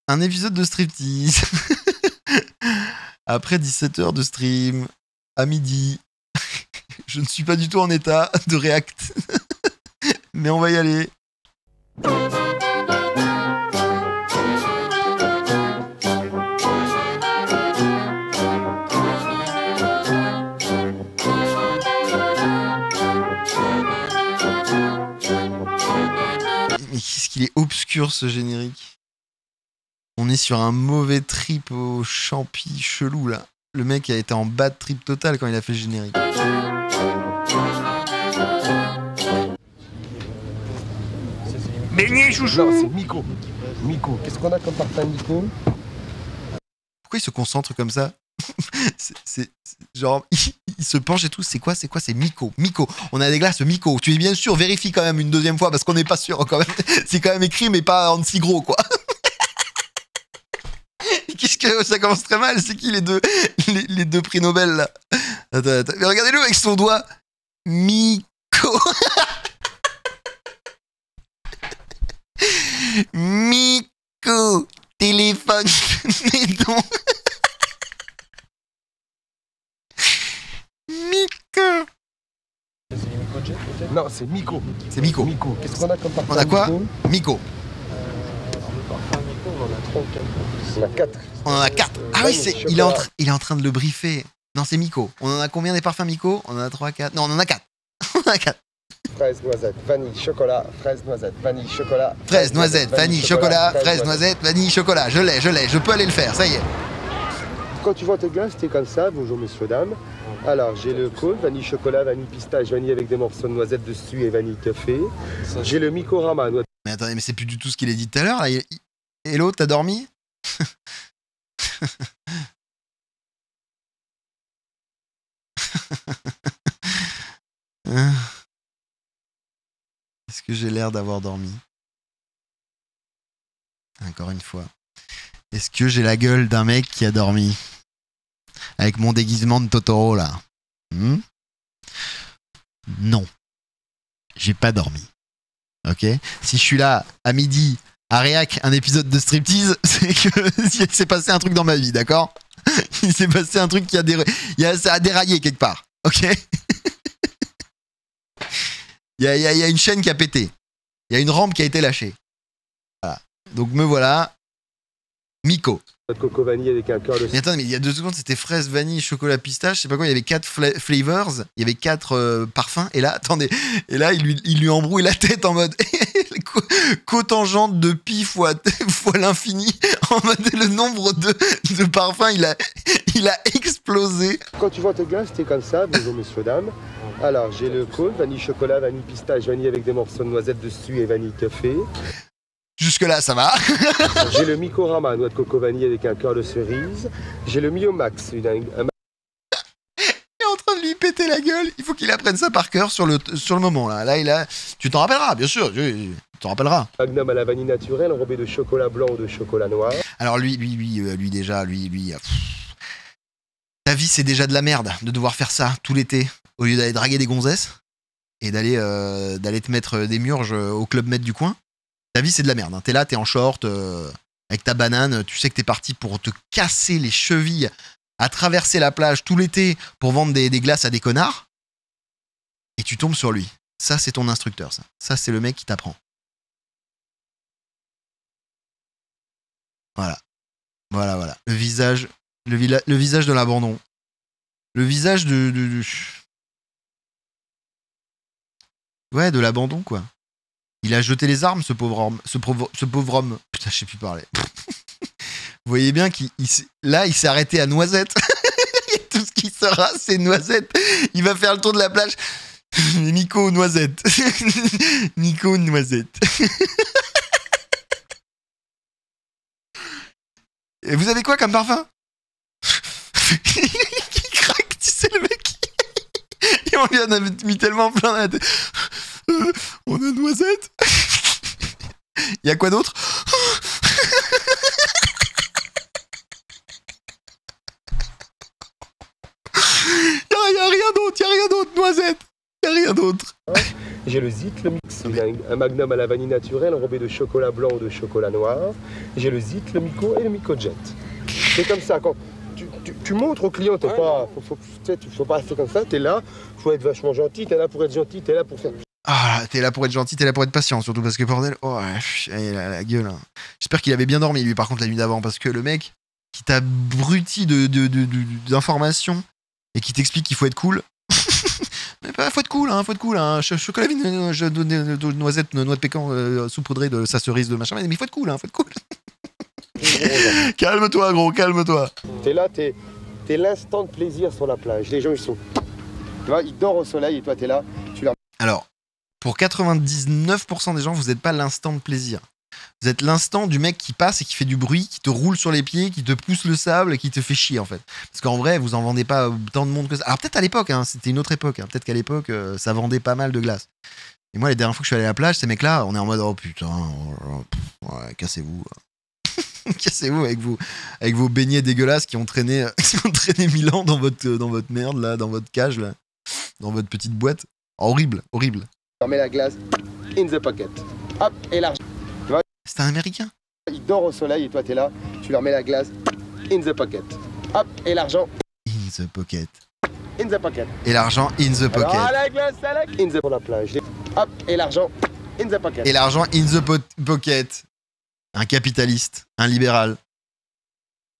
un épisode de striptease. Après 17 heures de stream, à midi. Je ne suis pas du tout en état de react. Mais on va y aller. Mais qu'est-ce qu'il est obscur ce générique. On est sur un mauvais trip au champi chelou là. Le mec a été en bad trip total quand il a fait le générique. Beignet chouchou. Non, c'est Miko. Miko. Qu'est-ce qu'on a comme parfum Miko? Pourquoi il se concentre comme ça? c'est genre il se penche et tout. C'est quoi? C'est Miko. Miko. On a des glaces Miko. Tu es bien sûr? Vérifie quand même une deuxième fois parce qu'on n'est pas sûr quand même. C'est quand même écrit mais pas en si gros quoi. Qu'est-ce que ça commence très mal? C'est qui les deux prix Nobel là? Attends. Mais regardez-le avec son doigt. Miko. Miko. Téléphone. Maison. Miko. Non, c'est Miko. C'est Miko. Miko. Qu'est-ce qu'on a comme parfum? On a quoi? Miko. On a 4. On en a 4. Ah oui, il est en train de le briefer. Non, c'est Miko. On en a combien des parfums Miko? On en a 3, 4. Non, on en a 4. On en a 4. Fraise, noisette, vanille, chocolat, fraise, noisette, vanille, chocolat. Fraise, noisette, vanille, chocolat, fraise, noisette, vanille, chocolat. Je l'ai. Je peux aller le faire, ça y est. Quand tu vois tes glaces, t'es comme ça. Bonjour, messieurs, dames. Alors, j'ai le cône, vanille, chocolat, vanille, pistache, vanille avec des morceaux de noisette dessus et vanille café. J'ai le Mikorama. Mais attendez, mais c'est plus du tout ce qu'il a dit tout à l'heure. Là. Hello, t'as dormi? Est-ce que j'ai l'air d'avoir dormi? Encore une fois. Est-ce que j'ai la gueule d'un mec qui a dormi? Avec mon déguisement de Totoro là. Non. J'ai pas dormi. Ok? Si je suis là à midi à réac un épisode de striptease, c'est que il s'est passé un truc dans ma vie, d'accord? Il s'est passé un truc ça a déraillé quelque part. Ok? Il y a une chaîne qui a pété. Il y a une rampe qui a été lâchée. Voilà. Donc me voilà. Miko. Coco vanille avec un cœur de... Mais attends, mais il y a 2 secondes, c'était fraise, vanille, chocolat, pistache. Je sais pas quoi, il y avait 4 flavors. Il y avait 4 parfums. Et là, attendez. Et là, il lui embrouille la tête en mode... cotangente de pi fois l'infini. En mode le nombre de parfums, il a explosé. Quand tu vois tes glaces, t'es comme ça. Bonjour, messieurs, dames. Alors, j'ai le cône, vanille, chocolat, vanille, pistache, vanille avec des morceaux de noisette dessus et vanille café. Jusque-là, ça va. J'ai le Mikorama, noix de coco vanille avec un cœur de cerise. J'ai le Miomax, Il est en train de lui péter la gueule. Il faut qu'il apprenne ça par cœur sur le moment. Là, tu t'en rappelleras, bien sûr. Tu t'en rappelleras. Magnum à la vanille naturelle, enrobé de chocolat blanc ou de chocolat noir. Alors lui, déjà, ta vie, c'est déjà de la merde de devoir faire ça tout l'été au lieu d'aller draguer des gonzesses et d'aller te mettre des murges au club med du coin. Ta vie, c'est de la merde. Hein. T'es là, t'es en short, avec ta banane. Tu sais que t'es parti pour te casser les chevilles à traverser la plage tout l'été pour vendre des glaces à des connards. Et tu tombes sur lui. Ça, c'est ton instructeur, ça. Ça, c'est le mec qui t'apprend. Voilà. Le visage de l'abandon. Le visage Ouais, de l'abandon, quoi. Il a jeté les armes, ce pauvre homme. Putain, je sais plus parler. Vous voyez bien qu'il s'est arrêté à Noisette. Tout ce qui sera, c'est Noisette. Il va faire le tour de la plage. Nico Noisette. Nico Noisette. Et vous avez quoi comme parfum? Qui craque, tu sais, le mec. Et on lui en a mis tellement plein dans la tête. On a Noisette. Il y a quoi d'autre? Il y a rien d'autre, Noisette. Il y a rien d'autre. J'ai le Zik, le Mix. J'ai un magnum à la vanille naturelle enrobé de chocolat blanc ou de chocolat noir. J'ai le Zik, le Miko et le Miko Jet. C'est comme ça, quand tu montres au client, t'es pas, faut pas faire comme ça, t'es là, faut être vachement gentil, t'es là pour être gentil, t'es là pour faire... Ah, t'es là pour être gentil, t'es là pour être patient, surtout parce que bordel, oh, la gueule. Hein. J'espère qu'il avait bien dormi, lui, par contre, la nuit d'avant, parce que le mec qui t'abrutit d'informations et qui t'explique qu'il faut être cool. Mais pas, faut être cool, hein, chocolat, noisette, noix de pécan, saupoudrée de sa cerise, de machin, mais il faut être cool, hein, faut être cool. Calme-toi, gros, calme-toi. T'es là, t'es l'instant de plaisir sur la plage. Les gens, ils sont... Tu vois, ils dorment au soleil et toi, t'es là, tu leur... Alors, pour 99% des gens, vous n'êtes pas l'instant de plaisir. Vous êtes l'instant du mec qui passe et qui fait du bruit, qui te roule sur les pieds, qui te pousse le sable et qui te fait chier, en fait. Parce qu'en vrai, vous en vendez pas tant de monde que ça. Alors peut-être à l'époque, hein, c'était une autre époque. Hein. Peut-être qu'à l'époque, ça vendait pas mal de glace. Et moi, les dernières fois que je suis allé à la plage, ces mecs-là, on est en mode, oh putain, ouais, cassez-vous. Cassez-vous avec vos beignets dégueulasses qui ont traîné 1000 ans dans votre merde, là, dans votre cage, là, dans votre petite boîte. Horrible, horrible. Tu leur mets la glace in the pocket. Hop, et l'argent. C'est un américain. Ils dorment au soleil et toi, t'es là, tu leur mets la glace in the pocket. Hop, et l'argent. In the pocket. In the pocket. Et l'argent in the pocket. Alors, la glace, in the... Pour la plage. Hop, et l'argent in the pocket. Et l'argent in the pocket. Un capitaliste, un libéral,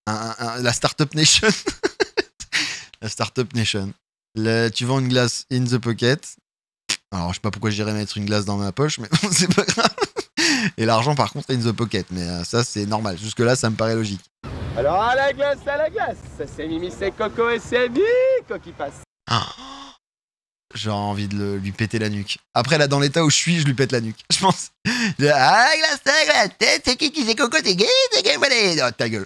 la Startup Nation. La Startup Nation. Tu vends une glace in the pocket. Alors, je sais pas pourquoi j'irais mettre une glace dans ma poche, mais bon, c'est pas grave. Et l'argent, par contre, in the pocket. Mais ça, c'est normal. Jusque-là, ça me paraît logique. Alors, à la glace, c'est Mimi, c'est Coco et c'est Nico qui passe. Ah. J'ai envie de lui péter la nuque. Après, là, dans l'état où je suis, je lui pète la nuque. Je pense. Ah, la glace, c'est qui c'est Coco, c'est gay, c'est gay, voilà. Oh, ta gueule.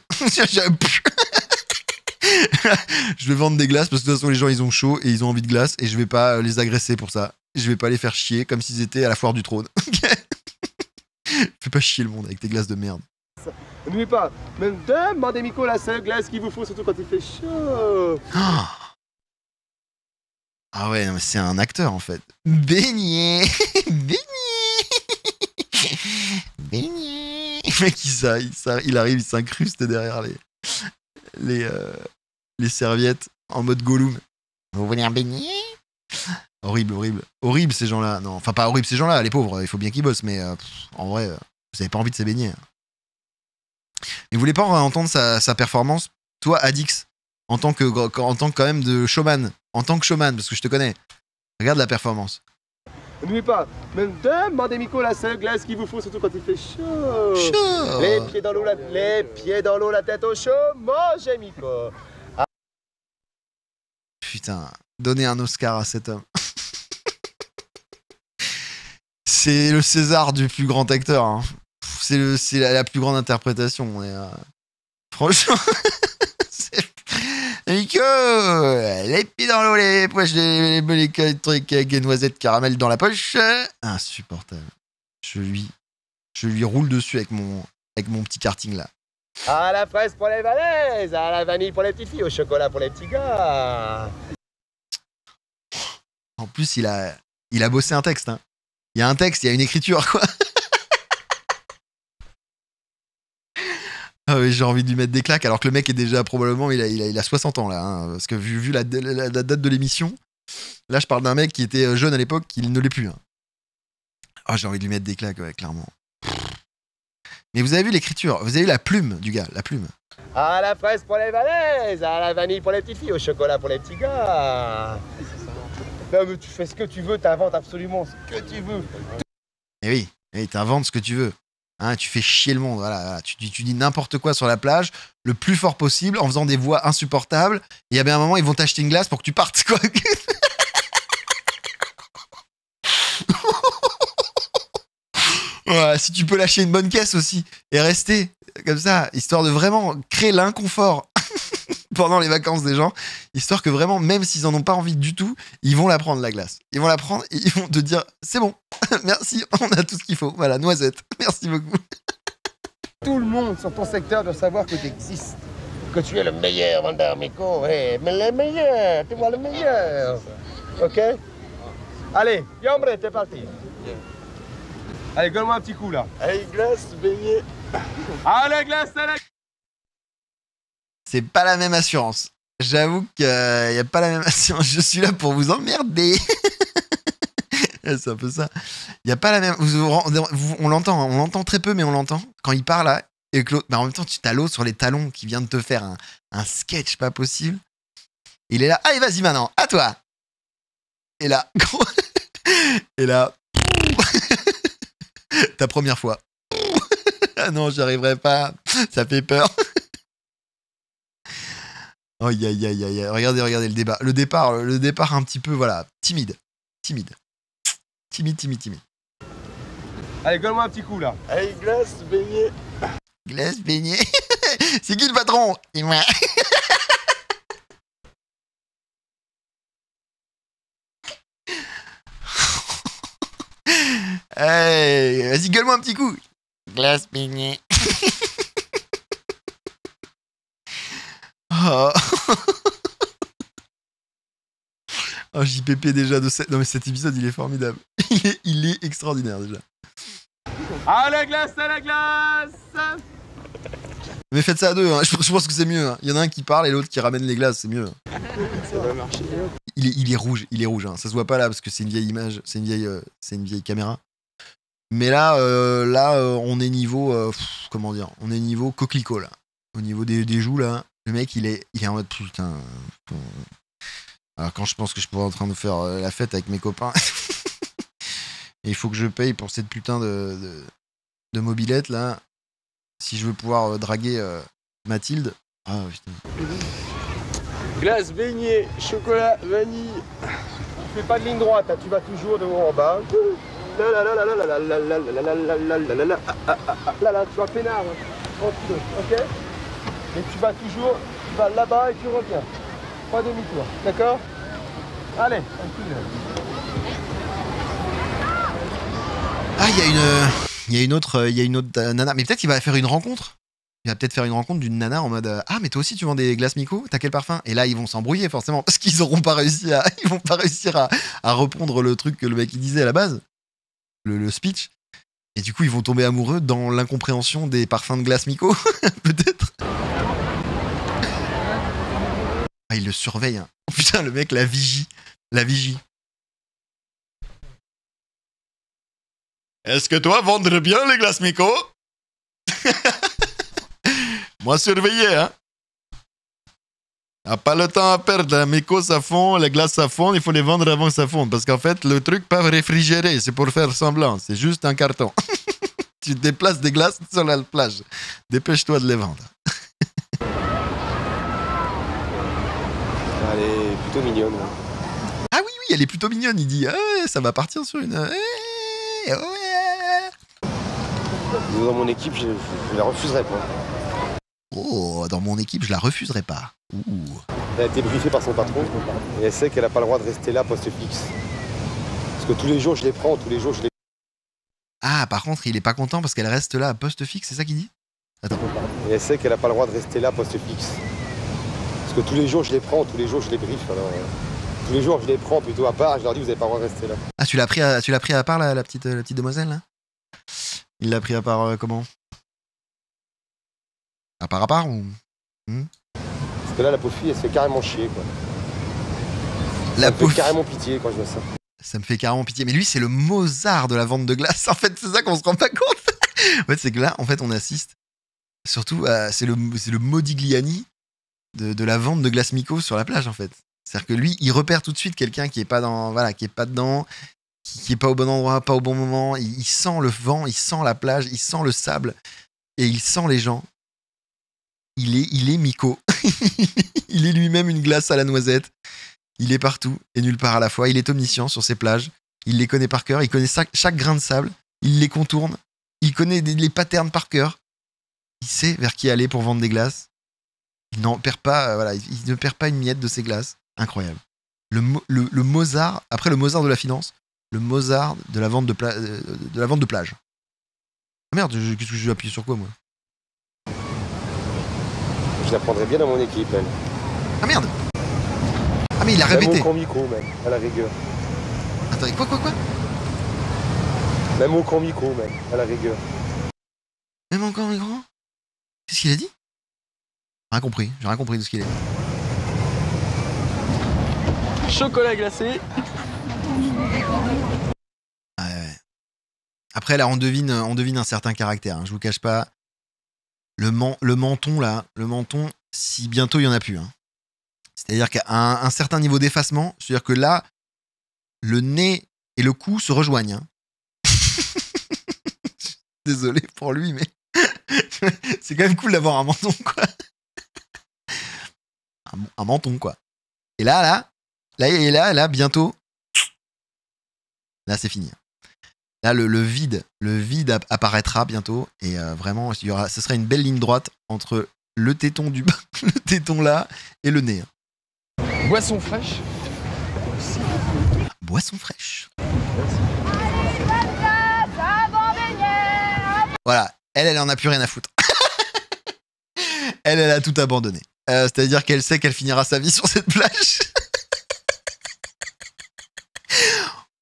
Je vais vendre des glaces parce que de toute façon, les gens, ils ont chaud et ils ont envie de glace et je vais pas les agresser pour ça. Je vais pas les faire chier comme s'ils étaient à la foire du trône. Fais pas chier le monde avec tes glaces de merde. N'oubliez pas, même demandez Miko la seule glace qu'il vous faut, surtout quand il fait chaud. Ah ouais, non, mais c'est un acteur en fait. Beignet. Beignet. Le mec, il arrive, il s'incruste derrière les serviettes en mode Gollum. Vous voulez un beignet? Horrible, horrible. Horrible ces gens-là. Non, enfin pas horrible ces gens-là, les pauvres, il faut bien qu'ils bossent, mais en vrai, vous avez pas envie de ces beignets. Mais vous voulez pas entendre sa performance? Toi, Adix, en tant que quand même de showman, en tant que showman, parce que je te connais, regarde la performance. N'oubliez pas, même demandez Miko la seule glace qu'il vous faut, surtout quand il fait chaud. Chaud. Les pieds dans l'eau, la tête au chaud, mangez Miko. Ah. Putain, donnez un Oscar à cet homme. C'est le César du plus grand acteur. Hein. C'est la plus grande interprétation. Franchement, Nico, les pieds dans l'eau, les poches, les trucs avec des noisettes caramel dans la poche. Insupportable. Je lui roule dessus avec mon petit karting là. À la fraise pour les valaises, à la vanille pour les petites filles, au chocolat pour les petits gars. En plus, il a bossé un texte. Hein. Il y a un texte, il y a une écriture, quoi. Ah oui, j'ai envie de lui mettre des claques, alors que le mec est déjà probablement, il a 60 ans là, hein, parce que vu la date de l'émission, là je parle d'un mec qui était jeune à l'époque, qu'il ne l'est plus. Hein. Oh, j'ai envie de lui mettre des claques, ouais, clairement. Mais vous avez vu l'écriture, vous avez vu la plume du gars, la plume. À la fraise pour les valaises, à la vanille pour les petites filles, au chocolat pour les petits gars. Non mais tu fais ce que tu veux, t'inventes absolument ce que tu veux. Et oui, t'inventes ce que tu veux. Hein, tu fais chier le monde, voilà. Tu dis n'importe quoi sur la plage, le plus fort possible, en faisant des voix insupportables. Et il y a bien un moment, ils vont t'acheter une glace pour que tu partes, quoi. Ouais, si tu peux lâcher une bonne caisse aussi, et rester comme ça, histoire de vraiment créer l'inconfort pendant les vacances des gens, histoire que vraiment, même s'ils en ont pas envie du tout, ils vont la prendre, la glace. Ils vont la prendre et ils vont te dire, c'est bon, merci, on a tout ce qu'il faut. Voilà, noisette, merci beaucoup. Tout le monde sur ton secteur doit savoir que tu existes, que tu es le meilleur, Vander Miko, hey, mais le meilleur, tu vois le meilleur. Ok? Allez, Yombre, t'es parti. Allez, colle-moi un petit coup là. Allez, glace, beignet. Allez, glace, allez. C'est pas la même assurance. J'avoue qu'il n'y a pas la même assurance. Je suis là pour vous emmerder. C'est un peu ça. Il n'y a pas la même. On l'entend, hein, on l'entend très peu, mais on l'entend. Quand il parle là, et que l'autre. Mais en même temps, tu as l'autre sur les talons qui vient de te faire un sketch pas possible. Il est là. Allez, vas-y maintenant, à toi. Et là. Et là. Ta première fois. Ah non, j'y arriverai pas. Ça fait peur. Aïe, aïe, aïe, aïe. Regardez le débat. Le départ un petit peu, voilà, timide. Timide. Allez, colle-moi un petit coup là. Allez, glace, beignet. Glace, beignet. C'est qui le patron? C'est moi. Hey, vas-y, gueule-moi un petit coup. Glace, beignet. Oh. Oh, JPP déjà de cette... Non mais cet épisode il est formidable. Il est extraordinaire déjà. À la glace. Mais faites ça à deux, hein. Je pense que c'est mieux. Hein. Il y en a un qui parle et l'autre qui ramène les glaces, c'est mieux. Ça va marcher. Il est rouge, hein. Ça se voit pas là parce que c'est une vieille image, c'est une vieille caméra. Mais là, on est niveau, comment dire, on est niveau coquelicot là. Au niveau des joues là, le mec il est en mode putain. Alors quand je pense que je pourrais en train de faire la fête avec mes copains, et il faut que je paye pour cette putain de mobilette là, si je veux pouvoir draguer Mathilde. Ah putain. Glace, beignet, chocolat, vanille. Tu fais pas de ligne droite, hein, tu vas toujours de haut en bas. Là, tu vas peinard, tranquille, ok? Et tu vas toujours, tu vas là-bas et tu reviens. Pas demi-tour, d'accord? Allez, un coup. Ah, il y a une autre nana. Mais peut-être qu'il va faire une rencontre. Il va peut-être faire une rencontre d'une nana en mode ah, mais toi aussi tu vends des glaces Miko? T'as quel parfum? Et là ils vont s'embrouiller forcément parce qu'ils vont pas réussir à répondre le truc que le mec il disait à la base, le speech. Et du coup ils vont tomber amoureux dans l'incompréhension des parfums de glace Miko. Peut-être. Ah, il le surveille. Hein. Oh, putain, le mec la vigie. Est-ce que toi vendrais bien les glaces Miko? Moi surveiller, hein. Ah, pas le temps à perdre, la Miko ça fond, les glaces ça fond, il faut les vendre avant que ça fonde. Parce qu'en fait, le truc pas réfrigéré, c'est pour faire semblant, c'est juste un carton. Tu déplaces des glaces sur la plage. Dépêche-toi de les vendre. Elle est plutôt mignonne. Ah oui, elle est plutôt mignonne, il dit. Ah, ça va partir sur une... Dans mon équipe, je la refuserai pas. Oh, dans mon équipe, je la refuserai pas. Ouh. Elle a été briefée par son patron et elle sait qu'elle n'a pas le droit de rester là poste fixe. Parce que tous les jours, je les prends, tous les jours, je les... Ah, par contre, il est pas content parce qu'elle reste là à poste fixe, c'est ça qu'il dit? Attends. Et elle sait qu'elle n'a pas le droit de rester là poste fixe. Parce que tous les jours, je les prends, tous les jours, je les briefe. Alors, tous les jours, je les prends plutôt à part, je leur dis, vous n'avez pas le droit de rester là. Ah, tu l'as pris à part, la petite demoiselle, là? Il l'a pris à part comment? À part ou Parce que là, la pauvre fille, elle se fait carrément chier, quoi. Ça me fait carrément pitié quand je vois ça. Ça me fait carrément pitié. Mais lui, c'est le Mozart de la vente de glace. En fait, c'est ça qu'on se rend pas compte. En fait, c'est que là, en fait, on assiste. Surtout, c'est le Modigliani de la vente de glace Miko sur la plage, en fait. C'est-à-dire que lui, il repère tout de suite quelqu'un qui est pas dans, voilà, qui est pas dedans, qui est pas au bon endroit, pas au bon moment. Il sent le vent, il sent la plage, il sent le sable et il sent les gens. Il est Miko. Il est lui-même une glace à la noisette. Il est partout et nulle part à la fois. Il est omniscient sur ces plages. Il les connaît par cœur. Il connaît chaque grain de sable. Il les contourne. Il connaît les patterns par cœur. Il sait vers qui aller pour vendre des glaces. Il n'en perd pas. Voilà, il ne perd pas une miette de ses glaces. Incroyable. Le Mozart, après le Mozart de la finance, le Mozart de la vente de plage. Ah merde, qu'est-ce que je vais appuyer sur quoi, moi? Je la prendrais bien dans mon équipe, elle. Ah merde! Ah mais il a répété. Mon micro même, à la rigueur. Attends, quoi? Même au camp micro, même, à la rigueur. Même encore un grand. Qu'est-ce qu'il a dit? Rien compris, j'ai rien compris de ce qu'il a dit. Chocolat glacé. Ouais. Après là on devine un certain caractère, hein, je vous cache pas. Le menton là, si bientôt il y en a plus. Hein. C'est-à-dire qu'à un certain niveau d'effacement, c'est-à-dire que là, le nez et le cou se rejoignent. Hein. Désolé pour lui, mais c'est quand même cool d'avoir un menton, quoi. Un menton, quoi. Et là, bientôt, là, c'est fini. Là, le vide apparaîtra bientôt. Et vraiment, ce sera une belle ligne droite entre le téton du bas, le téton là, et le nez. Boisson fraîche. Boisson fraîche. Voilà, elle en a plus rien à foutre. elle a tout abandonné. C'est-à-dire qu'elle sait qu'elle finira sa vie sur cette plage.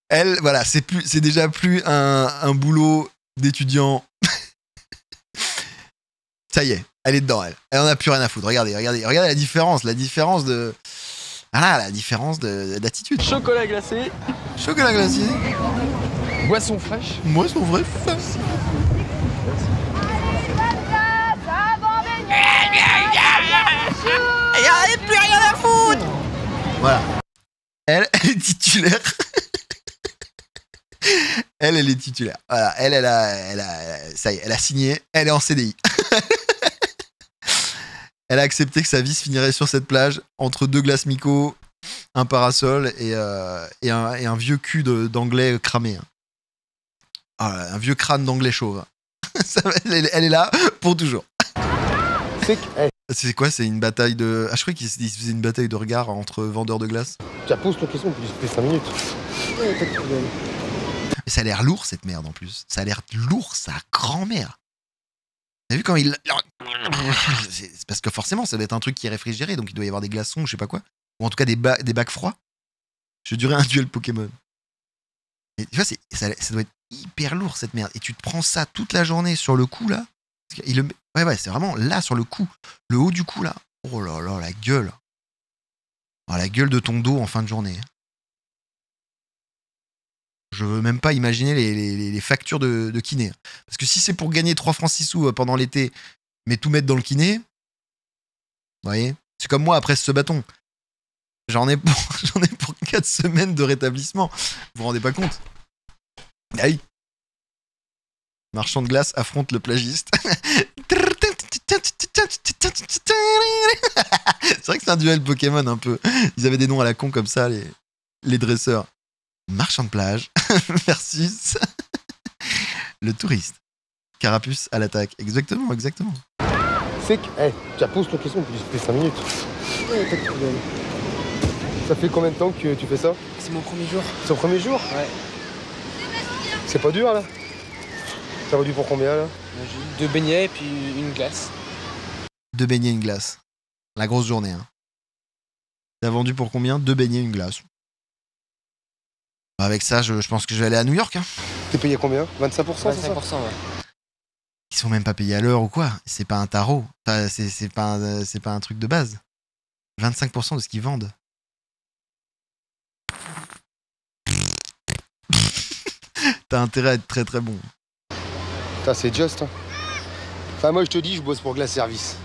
Elle, voilà, c'est déjà plus un boulot d'étudiant. Ça y est, elle est dedans, elle. Elle en a plus rien à foutre. Regardez la différence de... Voilà, la différence d'attitude. Chocolat glacé. Chocolat glacé. Boisson fraîche. Boisson fraîche. Il n'y a plus rien à foutre. Voilà. Elle est titulaire. Elle est titulaire. Voilà. Ça y est, elle a signé. Elle est en CDI. Elle a accepté que sa vie se finirait sur cette plage entre 2 glaces Mico, un parasol et un vieux cul d'anglais cramé. Hein. Ah, un vieux crâne d'anglais chauve. Elle est là pour toujours. C'est quoi? C'est une bataille de... Ah, je croyais qu'il se faisait une bataille de regard entre vendeurs de glace. Tu poses ton question depuis 5 minutes. Mais ça a l'air lourd, cette merde, en plus. Ça a l'air lourd, sa grand-mère. T'as vu quand il... C'est parce que forcément, ça doit être un truc qui est réfrigéré, donc il doit y avoir des glaçons, je sais pas quoi. Ou en tout cas des bacs froids. Je dirais un duel Pokémon. Et tu vois, ça doit être hyper lourd, cette merde. Et tu te prends ça toute la journée sur le cou, là. Ouais, c'est vraiment là, sur le cou. Le haut du cou, là. Oh là là, la gueule. Oh, la gueule de ton dos en fin de journée. Je veux même pas imaginer les factures de kiné. Parce que si c'est pour gagner 3 francs 6 sous pendant l'été, mais tout mettre dans le kiné, vous voyez, c'est comme moi après ce bâton. J'en ai pour 4 semaines de rétablissement. Vous vous rendez pas compte? Ah oui. Marchand de glace affronte le plagiste. C'est vrai que c'est un duel Pokémon un peu. Ils avaient des noms à la con comme ça, les dresseurs. Marchand de plage versus le touriste. Carapuce à l'attaque. Exactement. C'est que... tu poses ton question depuis 5 minutes. Ça fait combien de temps que tu fais ça? C'est mon premier jour. C'est ton premier jour? Ouais. C'est pas dur, là? Ça vendu pour combien, là? J'ai eu 2 beignets et puis une glace. 2 beignets, une glace. La grosse journée. Hein. T'as vendu pour combien? 2 beignets, une glace. Avec ça, je pense que je vais aller à New York. Hein. T'es payé combien? 25%, 25%, c'est ça? ouais. Ils sont même pas payés à l'heure ou quoi? C'est pas un tarot. Enfin, c'est pas un truc de base. 25% de ce qu'ils vendent. T'as intérêt à être très très bon. Putain, c'est just. Hein. Enfin, moi, je te dis, je bosse pour Glace Service.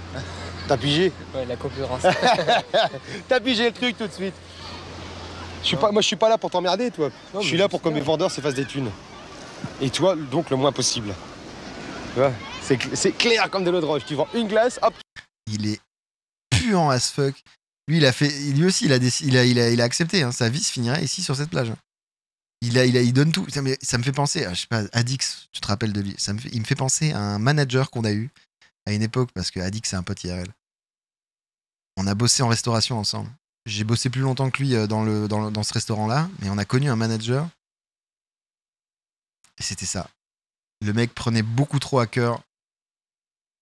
T'as pigé? Ouais, la concurrence. T'as pigé le truc tout de suite. Moi, je suis pas là pour t'emmerder, toi. Non, je suis là pour que mes vendeurs se fassent des thunes. Et toi, donc, le moins possible. Tu vois, c'est clair comme de l'eau de roche. Tu vends une glace, hop. Il est puant as fuck. Lui aussi, il a accepté. Hein. Sa vie se finirait ici sur cette plage. Il donne tout. Ça me fait penser, je sais pas, Adix, tu te rappelles de lui. Il me fait penser à un manager qu'on a eu à une époque, parce que Adix, c'est un pote IRL. On a bossé en restauration ensemble. J'ai bossé plus longtemps que lui dans ce restaurant-là, mais on a connu un manager. Et c'était ça. Le mec prenait beaucoup trop à cœur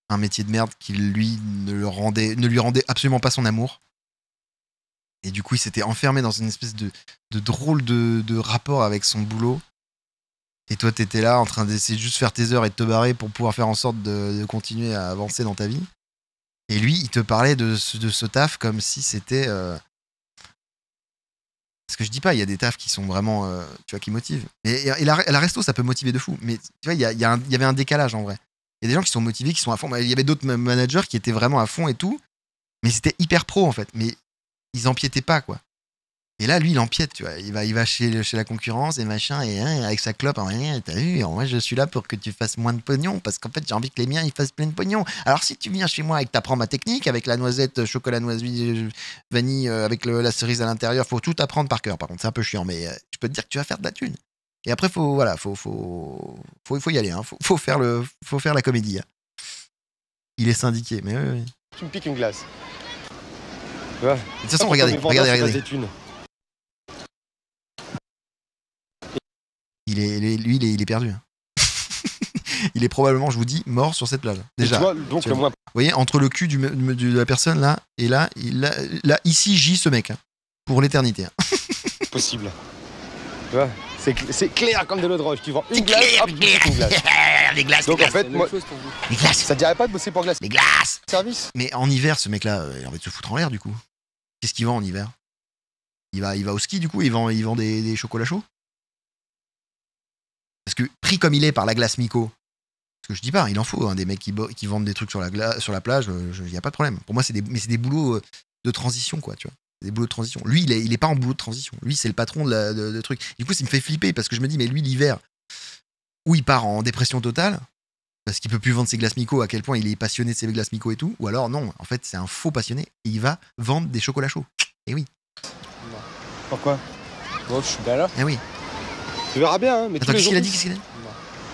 un métier de merde qui, lui, ne lui rendait absolument pas son amour. Et du coup, il s'était enfermé dans une espèce de drôle de rapport avec son boulot. Et toi, t'étais là en train d'essayer de juste faire tes heures et de te barrer pour pouvoir faire en sorte de continuer à avancer dans ta vie. Et lui, il te parlait de ce taf comme si c'était... Parce que je dis pas, il y a des tafs qui sont vraiment... tu vois, qui motivent. Et la resto, ça peut motiver de fou. Mais tu vois, il y avait un décalage en vrai. Il y a des gens qui sont motivés, qui sont à fond. Il y avait d'autres managers qui étaient vraiment à fond et tout. Mais c'était hyper pro en fait. Mais ils empiétaient pas, quoi. Et là, lui, il empiète, tu vois. Il va chez la concurrence et machin, et avec sa clope, t'as vu, moi, je suis là pour que tu fasses moins de pognon, parce qu'en fait, j'ai envie que les miens, ils fassent plein de pognon. Alors, si tu viens chez moi et que t'apprends ma technique, avec la noisette, chocolat noisette, vanille, avec la cerise à l'intérieur, faut tout apprendre par cœur. Par contre, c'est un peu chiant, mais je peux te dire que tu vas faire de la thune. Et après, faut y aller, hein. Faut faire la comédie. Hein. Il est syndiqué, mais oui. Tu me piques une glace. Ouais. De toute façon, regardez. Lui, il est perdu. Il est probablement, je vous dis, mort sur cette plage. Déjà. Tu vois, donc moi. Vous voyez, entre le cul de la personne là et là, ici gît ce mec. Hein, pour l'éternité. Hein. Possible. Tu vois, c'est clair comme de l'eau de roche. Tu vends une glace, hop, une glace. Les glaces, donc en fait, moi, les glaces. Ça te dirait pas de bosser pour glace? Les glaces. Service. Mais en hiver, ce mec-là, il a envie de se foutre en l'air du coup. Qu'est-ce qu'il vend en hiver? Il va au ski du coup, il vend des chocolats chauds. Parce que pris comme il est par la glace Miko, parce que je dis pas, il en faut hein, des mecs qui vendent des trucs sur la plage, y a pas de problème. Pour moi, c'est des boulots de transition, quoi, tu vois. Des boulots de transition. Lui, il est pas en boulot de transition. Lui, c'est le patron de truc. Du coup, ça me fait flipper parce que je me dis, mais lui, l'hiver, où il part en dépression totale, parce qu'il peut plus vendre ses glaces Miko, à quel point il est passionné de ses glaces Miko et tout, ou alors non, en fait, c'est un faux passionné et il va vendre des chocolats chauds. Et oui. Pourquoi? Bon, je suis pas là. Eh oui. Tu verras bien, hein, mais Attends, tous les jours. qu'est-ce qu'il a dit?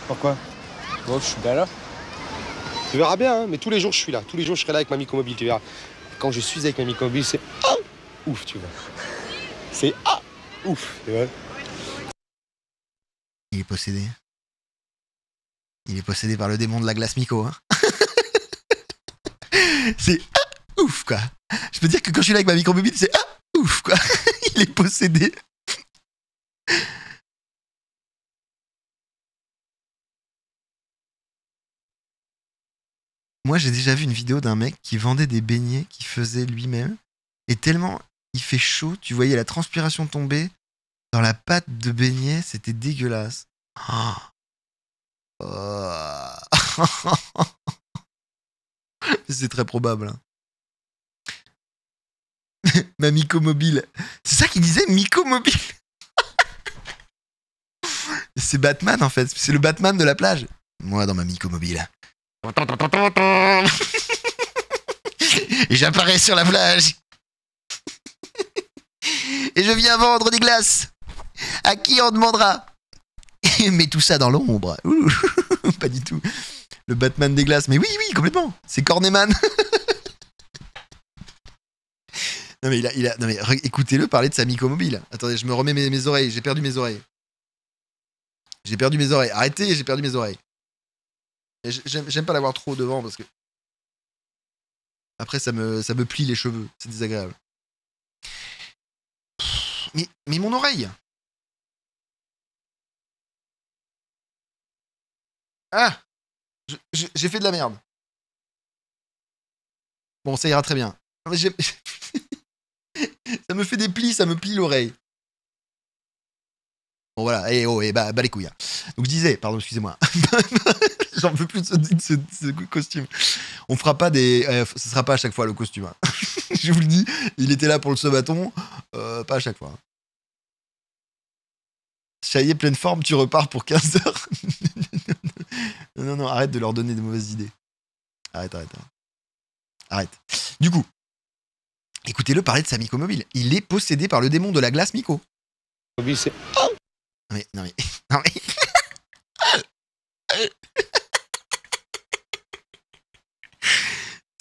Pourquoi? Bon, je suis pas là. Tu verras bien, hein, mais tous les jours je suis là. Tous les jours je serai là avec ma Micomobile, tu verras. Quand je suis avec ma Micomobile, c'est ouf, tu vois. C'est ouf, tu vois. Il est possédé. Il est possédé par le démon de la glace Miko. Hein. C'est ouf, quoi. Je peux dire que quand je suis là avec ma micromobile, c'est ouf, quoi. Il est possédé. Moi, j'ai déjà vu une vidéo d'un mec qui vendait des beignets qu'il faisait lui-même. Et tellement il fait chaud, tu voyais la transpiration tomber dans la pâte de beignet, c'était dégueulasse. C'est très probable. Hein. Ma Micomobile. C'est ça qu'il disait, Micomobile. C'est Batman en fait, c'est le Batman de la plage. Moi dans ma Micomobile. Et j'apparais sur la plage. Et je viens vendre des glaces. À qui on demandera? Mais tout ça dans l'ombre. Pas du tout. Le Batman des glaces. Mais oui, complètement. C'est Corneman. Non mais non mais écoutez-le parler de sa Micomobile. Attendez, je me remets mes oreilles. J'ai perdu mes oreilles. Arrêtez, j'ai perdu mes oreilles. J'aime pas l'avoir trop devant parce que après ça me plie les cheveux, c'est désagréable. Mais mon oreille. Ah, j'ai fait de la merde. Bon, ça ira très bien. Mais ça me fait des plis, ça me plie l'oreille. Bon voilà, bah les couilles. Donc je disais, pardon, excusez-moi. J'en peux plus de ce costume. On fera pas ce sera pas à chaque fois le costume. Hein. Je vous le dis, il était là pour le sabaton, pas à chaque fois. Chaillé pleine forme, tu repars pour 15 heures. Non, arrête de leur donner des mauvaises idées. Arrête. Du coup, écoutez-le parler de sa Micomobile. Il est possédé par le démon de la glace Miko. C'est Non mais.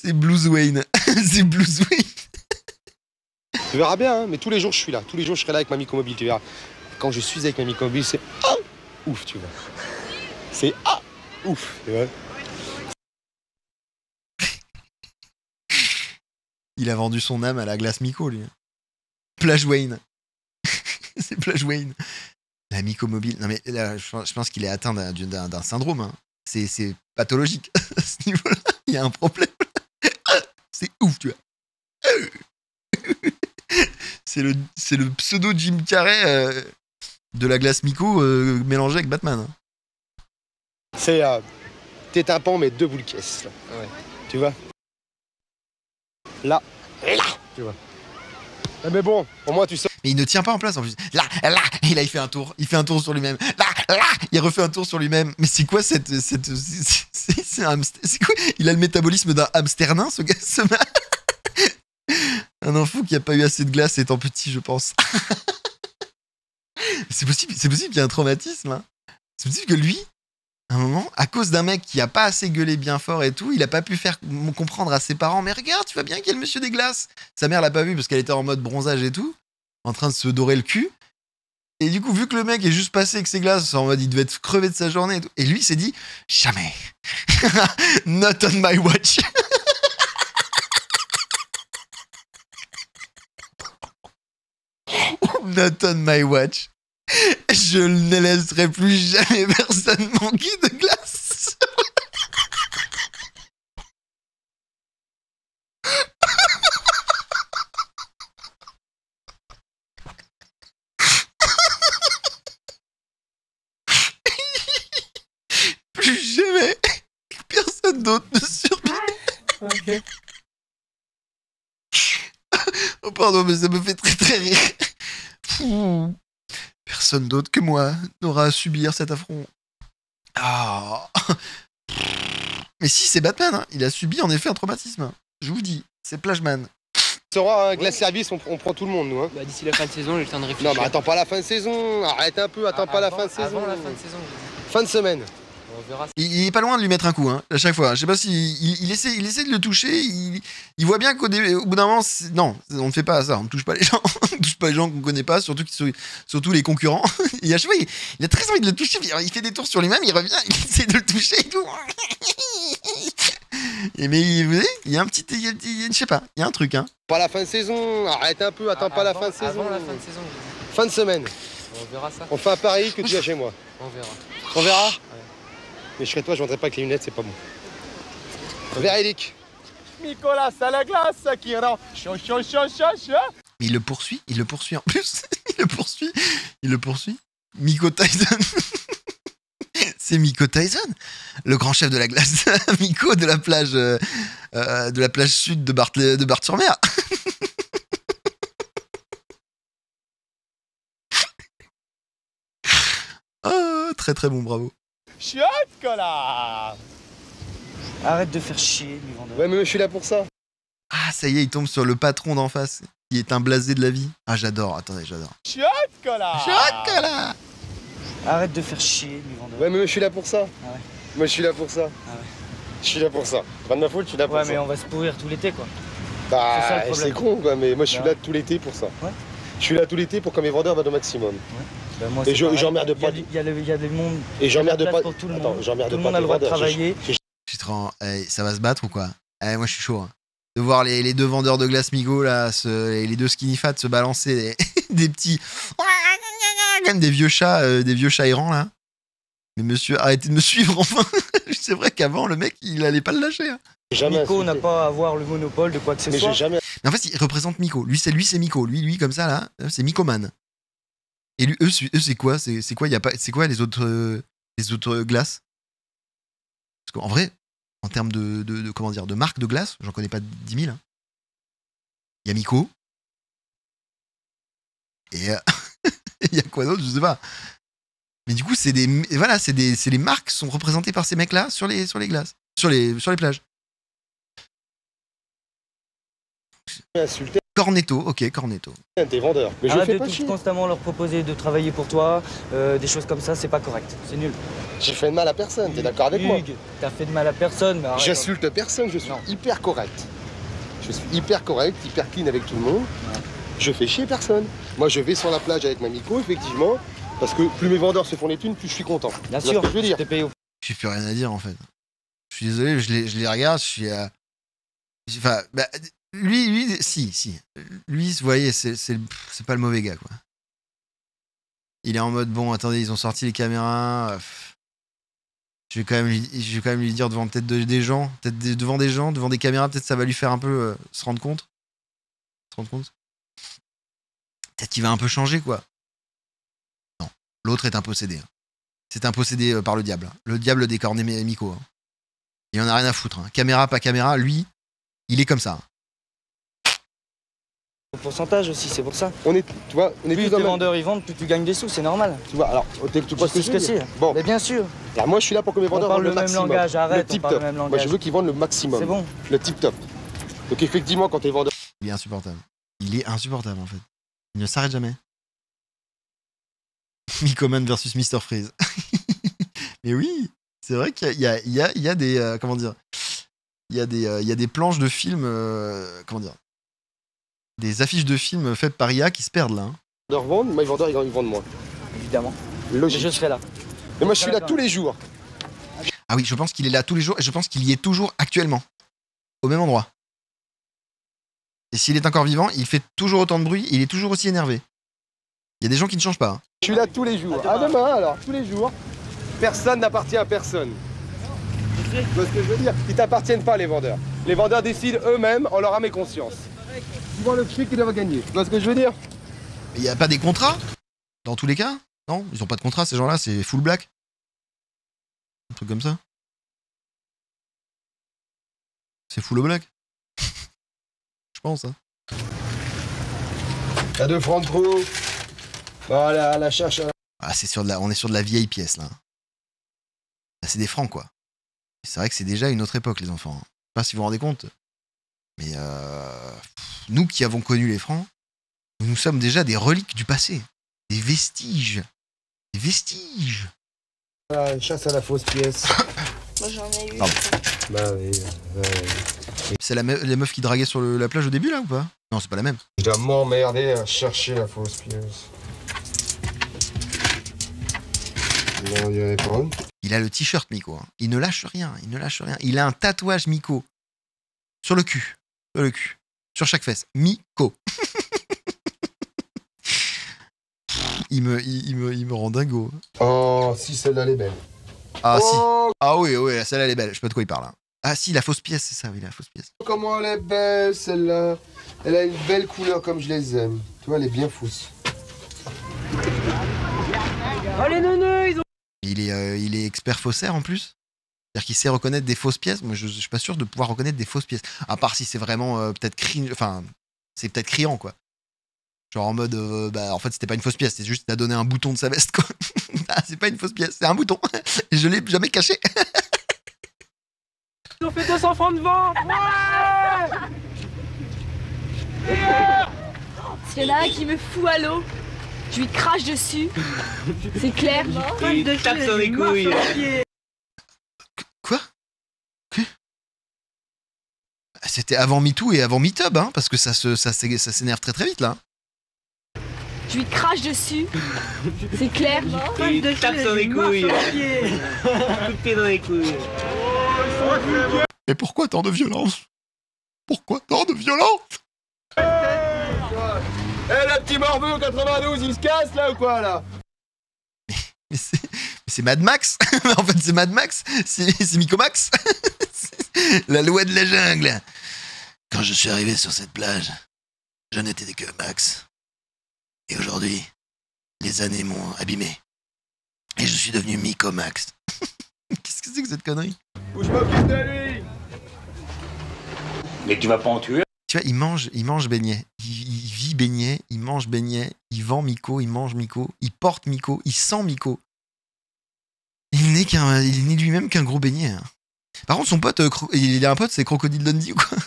C'est Blues Wayne. C'est Blues Wayne. Tu verras bien, hein, mais tous les jours je suis là. Tous les jours je serai là avec ma Micomobile, tu verras. Quand je suis avec ma Micomobile, c'est ouf, tu vois. C'est ouf, tu vois. Il a vendu son âme à la glace Miko, lui. Plage Wayne. C'est Plage Wayne. La mycomobile. Non mais là, je pense qu'il est atteint d'un syndrome. Hein. C'est pathologique à ce niveau-là. Il y a un problème. C'est ouf, tu vois. C'est le pseudo Jim Carrey de la glace Miko mélangé avec Batman. Hein. C'est tes tympans, mais 2 boules caisses. Là. Ouais. Tu vois? Là. Tu vois? Mais bon, au moins tu sais. Mais il ne tient pas en place en plus. Là, et là il fait un tour. Il fait un tour sur lui-même. Là, il refait un tour sur lui-même. Mais c'est quoi c'est un hamster. C'est quoi? Il a le métabolisme d'un hamster nain, ce gars. Un enfant qui a pas eu assez de glace étant petit, je pense. C'est possible qu'il y ait un traumatisme. Hein. C'est possible que lui, à un moment, à cause d'un mec qui a pas assez gueulé bien fort et tout, il a pas pu faire comprendre à ses parents, mais regarde, tu vois bien qu'il y a le monsieur des glaces. Sa mère l'a pas vu parce qu'elle était en mode bronzage et tout, en train de se dorer le cul. Et du coup, vu que le mec est juste passé avec ses glaces, en mode il devait être crevé de sa journée et tout, et lui il s'est dit, jamais. Not on my watch. Not on my watch. Je ne laisserai plus jamais personne manquer de glace. Plus jamais personne d'autre ne survit. Ok. Oh pardon, mais ça me fait très très rire. Personne d'autre que moi n'aura à subir cet affront. Ah. Mais si, c'est Batman, hein. Il a subi en effet un traumatisme. Je vous dis, c'est Plageman. Tu sauras, un glace service, on prend tout le monde, nous. Hein. Bah, d'ici la fin de saison, j'ai le temps de réfléchir. Non, mais attends pas la fin de saison. Arrête un peu, attends pas la fin de saison. Avant la fin de saison, j'ai dit. Fin de semaine. On verra. Il est pas loin de lui mettre un coup, hein, à chaque fois. Je sais pas si il essaie de le toucher. Il voit bien qu'au bout d'un moment, non, on ne fait pas ça. On ne touche pas les gens. On ne touche pas les gens qu'on connaît pas, surtout les concurrents. Et à chaque fois, il a très envie de le toucher. Il fait des tours sur lui-même, il revient, il essaie de le toucher et tout. Et mais vous voyez, il y a un petit, je sais pas, il y a un truc, hein. Pas la fin de saison. Arrête un peu, attends pas la fin de saison. Avant la fin de saison, j'ai dit. Fin de semaine. On verra ça. On fait un pari que tu viens chez moi. On verra. On verra. Ouais. Mais je serais toi, je vendrais pas avec les lunettes, c'est pas bon. Véridique. Nicolas à la glace qui rend chaud. Mais il le poursuit en plus. Il le poursuit. Miko Tyson. C'est Miko Tyson, le grand chef de la glace. Miko de la plage sud de Barth-sur-Mer. Oh, très très bon, bravo. Chocolat. Arrête de faire chier, les vendeurs. Ouais, mais je suis là pour ça. Ah, ça y est, il tombe sur le patron d'en face, qui est un blasé de la vie. Ah, j'adore, attendez, j'adore. Chocolat. Chocolat. Arrête de faire chier, les vendeurs. Ouais, mais je suis là pour ça. Ah ouais. Moi, je suis là pour ça. Ah ouais. Je suis là pour ça. Pas de ma faute, je suis là pour Ouais, ça. mais on va se pourrir tout l'été, quoi. C'est ça, Bah, le problème. c'est con, quoi, mais moi, je suis Ouais. là tout l'été pour ça. Ouais. Je suis là tout l'été pour que mes vendeurs vadent au maximum. Bah, moi, Et c'est pareil. j'emmerde pas. Il y a le monde. Et j'emmerde il y a de la pas. place pour tout le Attends, monde. j'emmerde Tout le pas monde a tes le droit de vendeurs. travailler. Ça va se battre ou quoi? Moi, je suis chaud. Hein. De voir les deux vendeurs de glace Migo, là, les deux skinny fat se balancer des petits. Comme des vieux chats errants, là. Mais monsieur, arrêtez de me suivre, enfin. C'est vrai qu'avant, le mec, il allait pas le lâcher. Hein. Jamais Nico n'a insulté. pas à avoir le monopole de quoi que ce Mais soit. j'ai jamais. Mais en fait, il représente Miko. Lui, c'est Miko. Lui, comme ça, là, c'est Mikoman. Et lui, eux c'est quoi? C'est quoi, c'est quoi les autres glaces? Parce qu'en vrai, en termes comment dire, de marque de glace, j'en connais pas 10 000. Hein. Il y a Miko. Et il y a quoi d'autre? Je sais pas. Mais du coup, c'est les marques sont représentées par ces mecs-là sur les glaces, sur les plages. Insulté Cornetto, ok, Cornetto. tes vendeurs. Mais je Arrête fais de pas tout chier. constamment leur proposer de travailler pour toi, des choses comme ça, c'est pas correct. C'est nul. J'ai fait de mal à personne, t'es d'accord avec moi? Hugues, t'as fait de mal à personne, mais arrête. J'insulte personne, je suis Non. hyper correct. Je suis hyper correct, hyper clean avec tout le monde. Je fais chier personne. Moi, je vais sur la plage avec ma Miko, effectivement, parce que plus mes vendeurs se font les thunes, plus je suis content. Bien Tu vois sûr, ce que je veux dire. t'es payé au J'ai plus rien à dire en fait. Je suis désolé, je les regarde, je suis. Enfin, bah, lui, si. Lui, vous voyez, c'est pas le mauvais gars, quoi. Il est en mode, bon, attendez, ils ont sorti les caméras. Je vais quand même lui dire devant peut-être des gens, devant des caméras, peut-être ça va lui faire un peu se rendre compte. Peut-être qu'il va un peu changer, quoi. Non, l'autre est un possédé. C'est un possédé par le diable. Le diable décorné Miko. Hein. Il en a rien à foutre. Hein. Caméra, pas caméra, lui, il est comme ça. Au pourcentage aussi, c'est pour ça. Tu vois, on est Plus tous dans les le même... vendeurs ils vendent, plus tu gagnes des sous, c'est normal. Tu vois, alors, tu vois ce que je veux que dire. c'est. Bon, Mais bien sûr. alors moi je suis là pour que mes vendeurs On parle vendent le le même maximum. langage, arrête, le on tip parle top. le même Moi langage. je veux qu'ils vendent le maximum. C'est bon. Le tip top. Donc effectivement, quand tes vendeurs... Il est insupportable. Il est insupportable, en fait. Il ne s'arrête jamais. Mikoman versus Mr. Freeze. Mais oui, c'est vrai qu'il y a des... comment dire, il y a des planches de films... comment dire, des affiches de films faites par IA qui se perdent, là. Hein. Les vendeurs vendent, moi les vendeurs ils vendent moins. Évidemment. Logique. Mais je serai là. Mais moi je suis là tous les jours. Ah oui, je pense qu'il est là tous les jours et je pense qu'il y est toujours actuellement. Au même endroit. Et s'il est encore vivant, il fait toujours autant de bruit, il est toujours aussi énervé. Il y a des gens qui ne changent pas. Hein. Je suis là tous les jours. À demain alors, tous les jours. Personne n'appartient à personne. Tu vois ce que je veux dire? Ils t'appartiennent pas les vendeurs. Les vendeurs décident eux-mêmes en leur âme et conscience. Ils voient le prix qu'ils doivent gagner. Tu vois ce que je veux dire? Il n'y a pas des contrats dans tous les cas? Non, ils n'ont pas de contrat ces gens-là, c'est full black. Un truc comme ça. C'est full black. Je pense. Hein. T'as 2 francs de trop. Voilà, la cherche. Ah, on est sur de la vieille pièce là. Là, c'est des francs quoi. C'est vrai que c'est déjà une autre époque les enfants. Je sais pas si vous vous rendez compte. Mais nous qui avons connu les francs, nous sommes déjà des reliques du passé. Des vestiges. Des vestiges. Voilà, chasse à la fausse pièce. Moi j'en ai eu. Pardon. Bah oui. C'est la meuf qui draguait sur la plage au début là ou pas? Non, c'est pas la même. Je dois m'emmerder à chercher la fausse pièce. Non, il y avait pas. Il a le t-shirt Miko. Hein. Il ne lâche rien. Il a un tatouage Miko. Sur le cul. Sur chaque fesse. Miko. il me rend dingo. Oh, si, celle-là, elle est belle. Ah Oh, si. Ah oui, celle-là elle est belle. Je sais pas de quoi il parle. Hein. Ah si, la fausse pièce, c'est ça, oui, la fausse pièce. comment elle est belle, celle-là. Elle a une belle couleur comme je les aime. Tu vois, elle est bien fausse. Oh les neuneux, ils ont... Il est expert faussaire en plus. C'est-à-dire qu'il sait reconnaître des fausses pièces. Moi, je suis pas sûr de pouvoir reconnaître des fausses pièces. À part si c'est vraiment peut-être c'est peut-être criant, quoi. Genre en mode, en fait, c'était pas une fausse pièce, c'est juste qu'il a donné un bouton de sa veste, quoi. Ah, c'est pas une fausse pièce, c'est un bouton. Et je l'ai jamais caché. Ils ont fait 200 francs de vente. S'il y en a un qui me fout à l'eau, je lui crache dessus. C'est clair. Il tape sur les couilles. Quoi? C'était avant MeToo et avant MeTub, hein, parce que ça s'énerve très très vite, là. Je lui crache dessus. C'est clair. Il tape sur les couilles. Coup de pied dans les couilles. Mais pourquoi tant de violence? Pourquoi tant de violence? Eh, le petit morveux au 92, il se casse, là, ou quoi, là? Mais c'est Mad Max. En fait, c'est Mad Max. C'est Miko Max. La loi de la jungle. Quand je suis arrivé sur cette plage, je n'étais que Max. Et aujourd'hui, les années m'ont abîmé. Et je suis devenu Miko Max. Qu'est-ce que c'est que cette connerie? Ou je m'occupe de lui. Mais tu vas pas en tuer? Tu vois, il mange beignet. Il vit beignet, il mange beignet, il vend Miko, il mange Miko, il porte Miko, il sent Miko. Il n'est lui-même qu'un gros beignet. Hein. Par contre, son pote, il a un pote, c'est Crocodile Dundee ou quoi?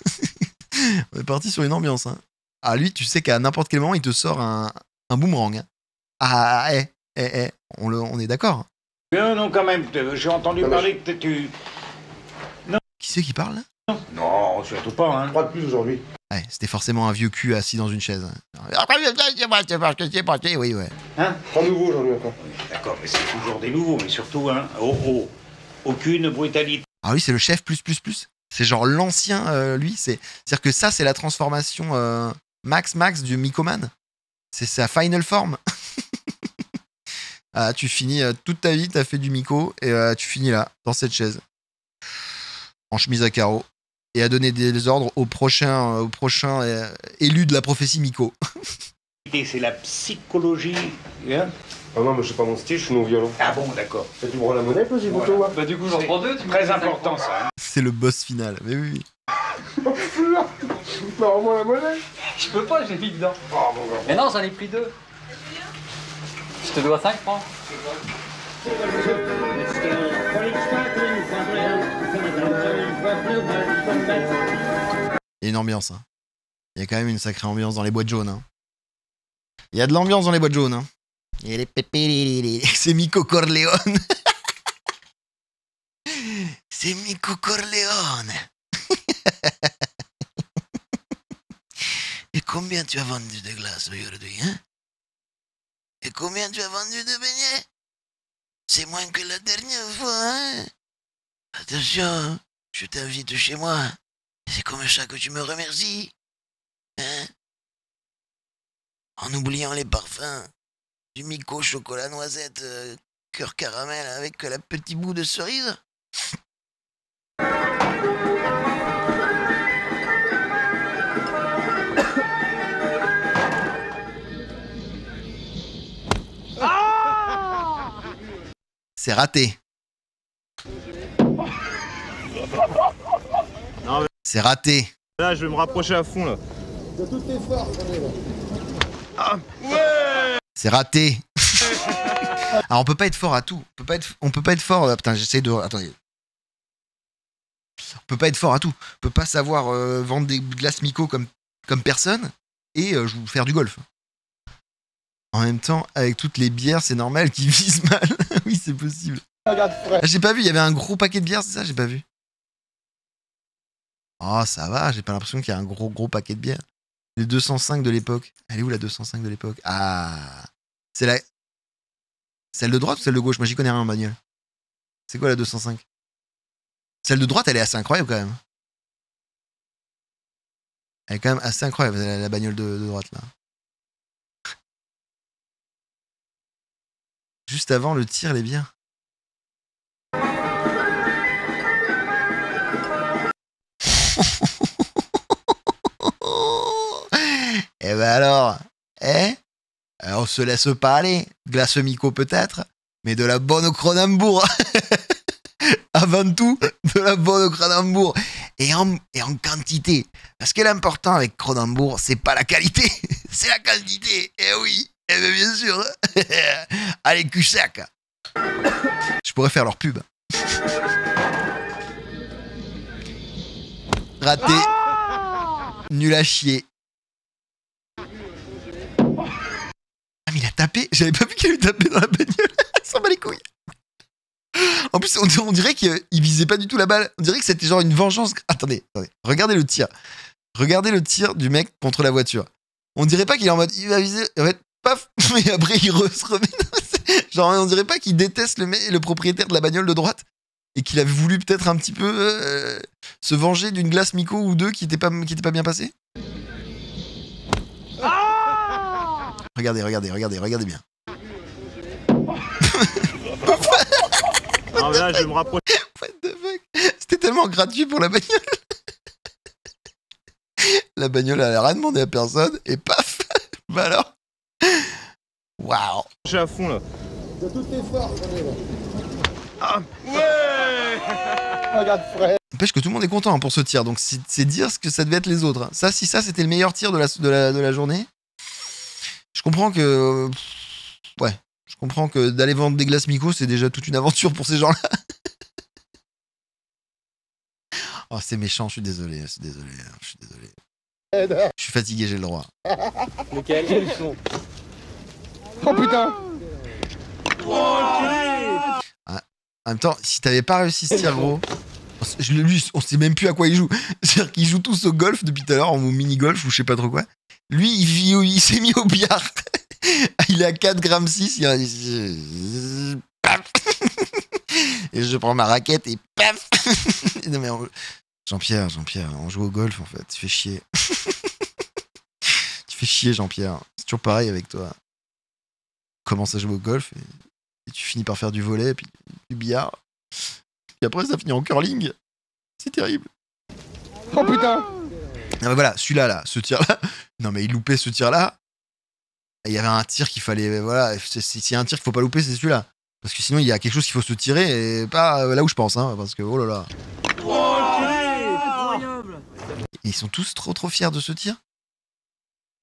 On est parti sur une ambiance. Hein. Ah, lui, tu sais qu'à n'importe quel moment, il te sort un boomerang. Hein. Ah, on est d'accord. Non, quand même, j'ai entendu parler que tu... Qui c'est qui parle là? Non, surtout pas, hein. Pas de plus aujourd'hui. Ouais, c'était forcément un vieux cul assis dans une chaise. Oui, ouais. Hein? Pas nouveau aujourd'hui encore. D'accord, mais c'est toujours des nouveaux, mais surtout, hein, aucune brutalité. Ah oui, c'est le chef plus. C'est genre l'ancien, lui. C'est-à-dire que ça, c'est la transformation Max du Mikoman. C'est sa final form. Ah, tu finis toute ta vie, t'as fait du Miko et tu finis là, dans cette chaise. En chemise à carreaux. Et à donner des ordres au prochain élu de la prophétie Miko. C'est la psychologie. Hein? Ah non, mais c'est pas mon style, je suis non-violent. Ah bon, d'accord. Tu me rends la monnaie, toi, j'ai Voilà. photo, Bah, du coup, j'en prends deux. Tu me Très dis 5 important, francs. ça. Hein. C'est le boss final. Mais oui. Tu rends-moi la monnaie. Je peux pas, j'ai mis dedans. Oh, mon gars. Mais non, j'en ai pris deux. Je te dois 5 francs. Il y a une ambiance. Hein. Il y a quand même une sacrée ambiance dans les boîtes jaunes. Hein. Il y a de l'ambiance dans les boîtes jaunes. Hein. Et les pépé, c'est Miko Corleone. C'est Miko Corleone. Et combien tu as vendu de glace aujourd'hui, hein? Et combien tu as vendu de beignets? C'est moins que la dernière fois, hein? Attention, hein, je t'invite chez moi. C'est comme ça que tu me remercies, hein? En oubliant les parfums du Miko chocolat noisette cœur caramel avec la petit bout de cerise. C'est raté. Non, mais C'est raté. là, je vais me rapprocher à fond, là. De toutes tes forces, on est là. C'est raté. Alors on peut pas être fort à tout. On peut pas être fort. Putain, j'essaie de. Attendez. On peut pas être fort à tout. On peut pas savoir vendre des glaces Miko comme personne et faire du golf. En même temps, avec toutes les bières, c'est normal qu'ils visent mal. Oui, c'est possible. Regarde, frère. Ah, j'ai pas vu, il y avait un gros paquet de bières, c'est ça? J'ai pas vu. Oh, ça va, j'ai pas l'impression qu'il y a un gros paquet de bières. Les 205 de l'époque. Elle est où la 205 de l'époque? Ah, c'est la. Celle de droite ou celle de gauche? Moi, j'y connais rien en bagnole. C'est quoi la 205? Celle de droite, elle est assez incroyable quand même. Elle est quand même assez incroyable, la bagnole de droite là. Juste avant le tir, les bières. Eh ben alors, on se laisse pas aller. Glace Miko peut-être, mais de la bonne au Cronenbourg. Avant tout, de la bonne au Cronenbourg. Et en quantité. Parce que l'important avec Cronenbourg, c'est pas la qualité, c'est la quantité. Eh oui, eh bien, bien sûr. Allez, cul-sac. Je pourrais faire leur pub. Raté. Nul à chier. Ah mais il a tapé. J'avais pas vu qu'il avait tapé dans la bagnole. Il s'en bat les couilles. En plus on dirait qu'il visait pas du tout la balle. On dirait que c'était genre une vengeance. Attendez. Regardez le tir. Regardez le tir du mec contre la voiture. On dirait pas qu'il est en mode il va viser. En fait, paf. Et après il se remet. Genre on dirait pas qu'il déteste le propriétaire de la bagnole de droite. Et qu'il avait voulu peut-être un petit peu se venger d'une glace Miko ou deux qui était pas bien passée. Regardez bien. Non, mais là, je vais me rapprocher. What the fuck? C'était tellement gratuit pour la bagnole. La bagnole, elle a rien demandé à personne et paf. Bah alors. Waouh. À fond, là. De toutes tes forces, on est là. Regarde, frère. N'empêche que tout le monde est content hein, pour ce tir, donc c'est dire ce que ça devait être les autres. Ça, si ça c'était le meilleur tir de la journée, je comprends que. Ouais. Je comprends que d'aller vendre des glaces Miko, c'est déjà toute une aventure pour ces gens-là. Oh, c'est méchant, je suis désolé. Je suis fatigué, j'ai le droit. Lequel? Quels sont? Oh putain. En même temps, si t'avais pas réussi ce tir gros, lui, on sait même plus à quoi il joue. C'est-à-dire qu'ils jouent tous au golf depuis tout à l'heure, au mini-golf ou je sais pas trop quoi. Lui, il s'est mis au billard. Il est à 4 grammes 6, paf. Et je prends ma raquette et paf. Non mais Jean-Pierre, on joue au golf en fait, tu fais chier. Tu fais chier Jean-Pierre, c'est toujours pareil avec toi. On commence à jouer au golf et Et tu finis par faire du volley, puis du billard. Et après, ça finit en curling. C'est terrible. Oh putain! Non mais voilà, celui-là, là, ce tir-là. Non mais il loupait ce tir-là. Il y avait un tir qu'il fallait. Voilà, s'il y a un tir qu'il faut pas louper, c'est celui-là. Parce que sinon, il y a quelque chose qu'il faut se tirer et pas là où je pense, hein. Parce que oh là là. Et ils sont tous trop fiers de ce tir.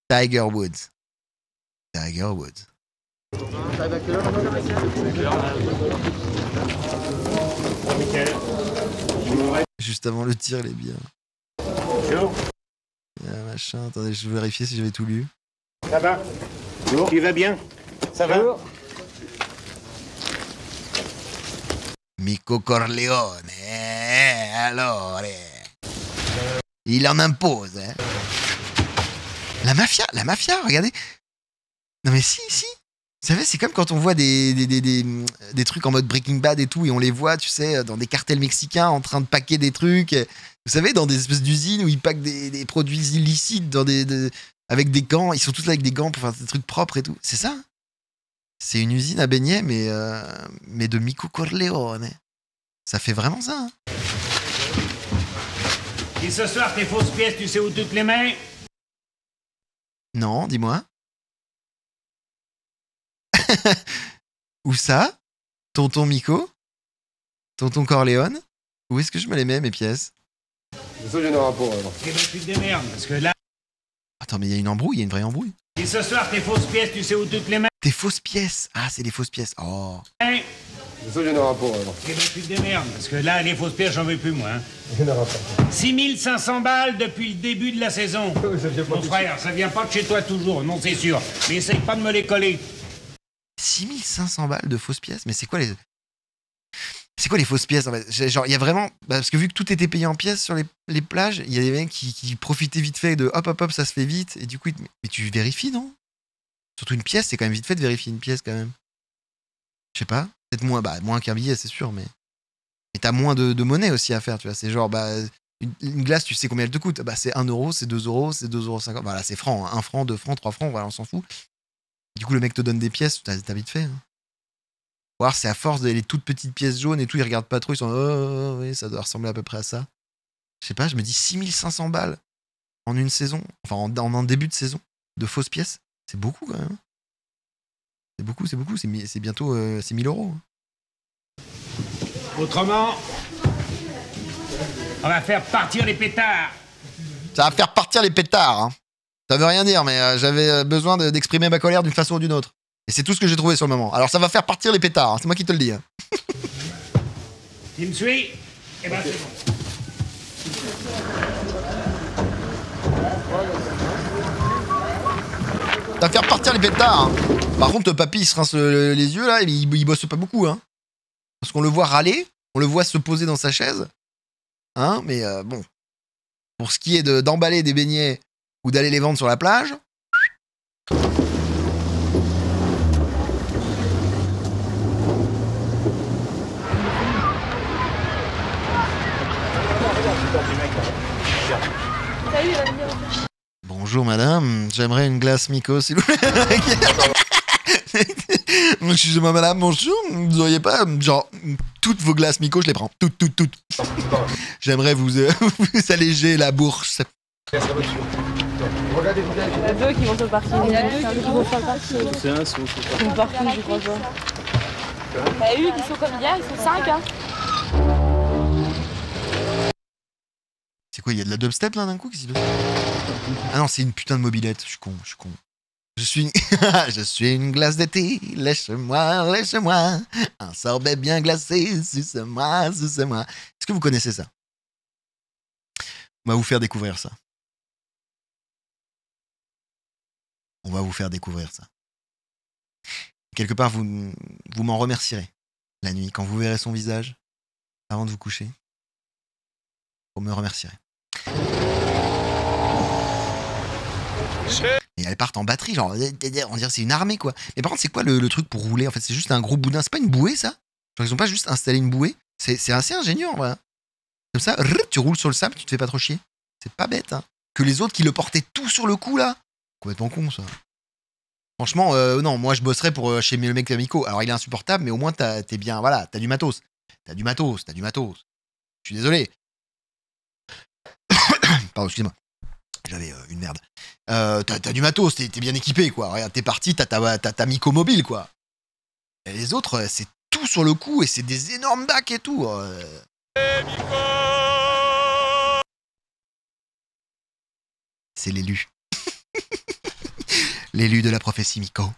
Tiger Woods. Tiger Woods. Juste avant le tir, il est bien. Machin, attendez, je vais vérifier si j'avais tout lu. Ça va? Tu vas bien? Ça va? Mico Corleone, alors. Il en impose, hein. La mafia, regardez. Non mais si. Vous savez, c'est comme quand on voit des trucs en mode Breaking Bad et tout, et on les voit, tu sais, dans des cartels mexicains en train de paquer des trucs. Vous savez, dans des espèces d'usines où ils packent des produits illicites dans avec des gants. Ils sont tous là avec des gants pour faire des trucs propres et tout. C'est ça. C'est une usine à beignets, mais de Mico Corleone. Ça fait vraiment ça. Hein. Et ce soir, tes fausses pièces, tu sais où tu te les mets? Non, dis-moi. Où ça? Tonton Mico? Tonton Corleone? Où est-ce que je me les mets, mes pièces? Ça, j'en aurai pas alors. Eh ben, tu te démerdes, parce que là... Attends, mais il y a une embrouille, il y a une vraie embrouille. Et ce soir, tes fausses pièces, tu sais où tu te les mets? Tes fausses pièces. Ah, c'est des fausses pièces. Oh. Ça, j'en aurai pas alors. Eh ben, tu te démerdes, parce que là, les fausses pièces, j'en veux plus, moi. Hein. J'en aurai pas. 6500 balles depuis le début de la saison. Ça vient pas Mon frère, ça vient pas de chez toi toujours, non, c'est sûr. Mais essaye pas de me les coller. 6500 balles de fausses pièces? Mais c'est quoi les fausses pièces en fait? Genre, il y a vraiment. Parce que vu que tout était payé en pièces sur les plages, il y a des mecs qui profitaient vite fait de hop, ça se fait vite. Et du coup, mais tu vérifies, non? Surtout une pièce, c'est quand même vite fait de vérifier une pièce quand même. Je sais pas. Peut-être moins qu'un billet, c'est sûr, mais t'as moins de monnaie aussi à faire, tu vois. C'est genre, une glace, tu sais combien elle te coûte. C'est 1 euro, c'est 2 euros, c'est 2,50 €. Voilà, c'est franc. Hein. 1 franc, 2 francs, 3 francs, voilà, on s'en fout. Du coup, le mec te donne des pièces, t'as vite fait. Hein. Voir, c'est à force des toutes petites pièces jaunes et tout, ils regardent pas trop, ils sont oh, oui, ça doit ressembler à peu près à ça. Je sais pas, je me dis 6500 balles en une saison, enfin en un début de saison, de fausses pièces, c'est beaucoup quand même. C'est beaucoup, c'est bientôt c'est 1000 €. Autrement, on va faire partir les pétards. Ça va faire partir les pétards, hein. Ça veut rien dire, mais j'avais besoin d'exprimer ma colère d'une façon ou d'une autre. Et c'est tout ce que j'ai trouvé sur le moment. Alors ça va faire partir les pétards, hein. C'est moi qui te le dis. Hein. Tu me suis? Eh ben c'est bon. Ça va faire partir les pétards. Hein. Par contre, papy, il se rince les yeux là, et il bosse pas beaucoup. Hein. Parce qu'on le voit râler, on le voit se poser dans sa chaise. Hein, mais bon. Pour ce qui est d'emballer des beignets ou d'aller les vendre sur la plage. Bonjour madame, j'aimerais une glace Mico s'il vous plaît. Excusez-moi madame, bonjour, vous auriez pas, genre, toutes vos glaces Mico, je les prends, toutes. J'aimerais vous alléger la bourse. Il y en a deux qui vont sur le parking. Il y en a deux qui vont sur le parking. C'est un, c'est Sur le parking, je crois pas. Bah, eux, ils sont comme hier, ils sont 5. Hein. C'est quoi, il y a de la dubstep là d'un coup? Qu'est-ce qu'il fait? Ah non, c'est une putain de mobilette, je suis con. Je suis une glace d'été, lèche-moi, un sorbet bien glacé, suce-moi. Est-ce que vous connaissez ça? On va vous faire découvrir ça. Quelque part, vous m'en remercierez la nuit, quand vous verrez son visage, avant de vous coucher. Vous me remercierez. Et elles partent en batterie, genre, on dirait que c'est une armée, quoi. Mais par contre, c'est quoi le truc pour rouler? En fait, c'est juste un gros boudin. C'est pas une bouée, ça? Genre, ils ont pas juste installé une bouée. C'est assez ingénieux, en vrai. Comme ça, tu roules sur le sable, tu te fais pas trop chier. C'est pas bête, hein. Que les autres qui le portaient tout sur le cou, là. Complètement con, ça. Franchement, non, moi je bosserais pour chez le mec Miko. Alors il est insupportable, mais au moins t'es bien, voilà, t'as du matos. T'as du matos. Je suis désolé. Pardon, excusez-moi. J'avais une merde. T'as du matos, t'es bien équipé, quoi. Regarde, t'es parti, t'as ta Miko mobile, quoi. Et les autres, c'est tout sur le coup et c'est des énormes bacs et tout. C'est l'élu. L'élu de la prophétie Miko.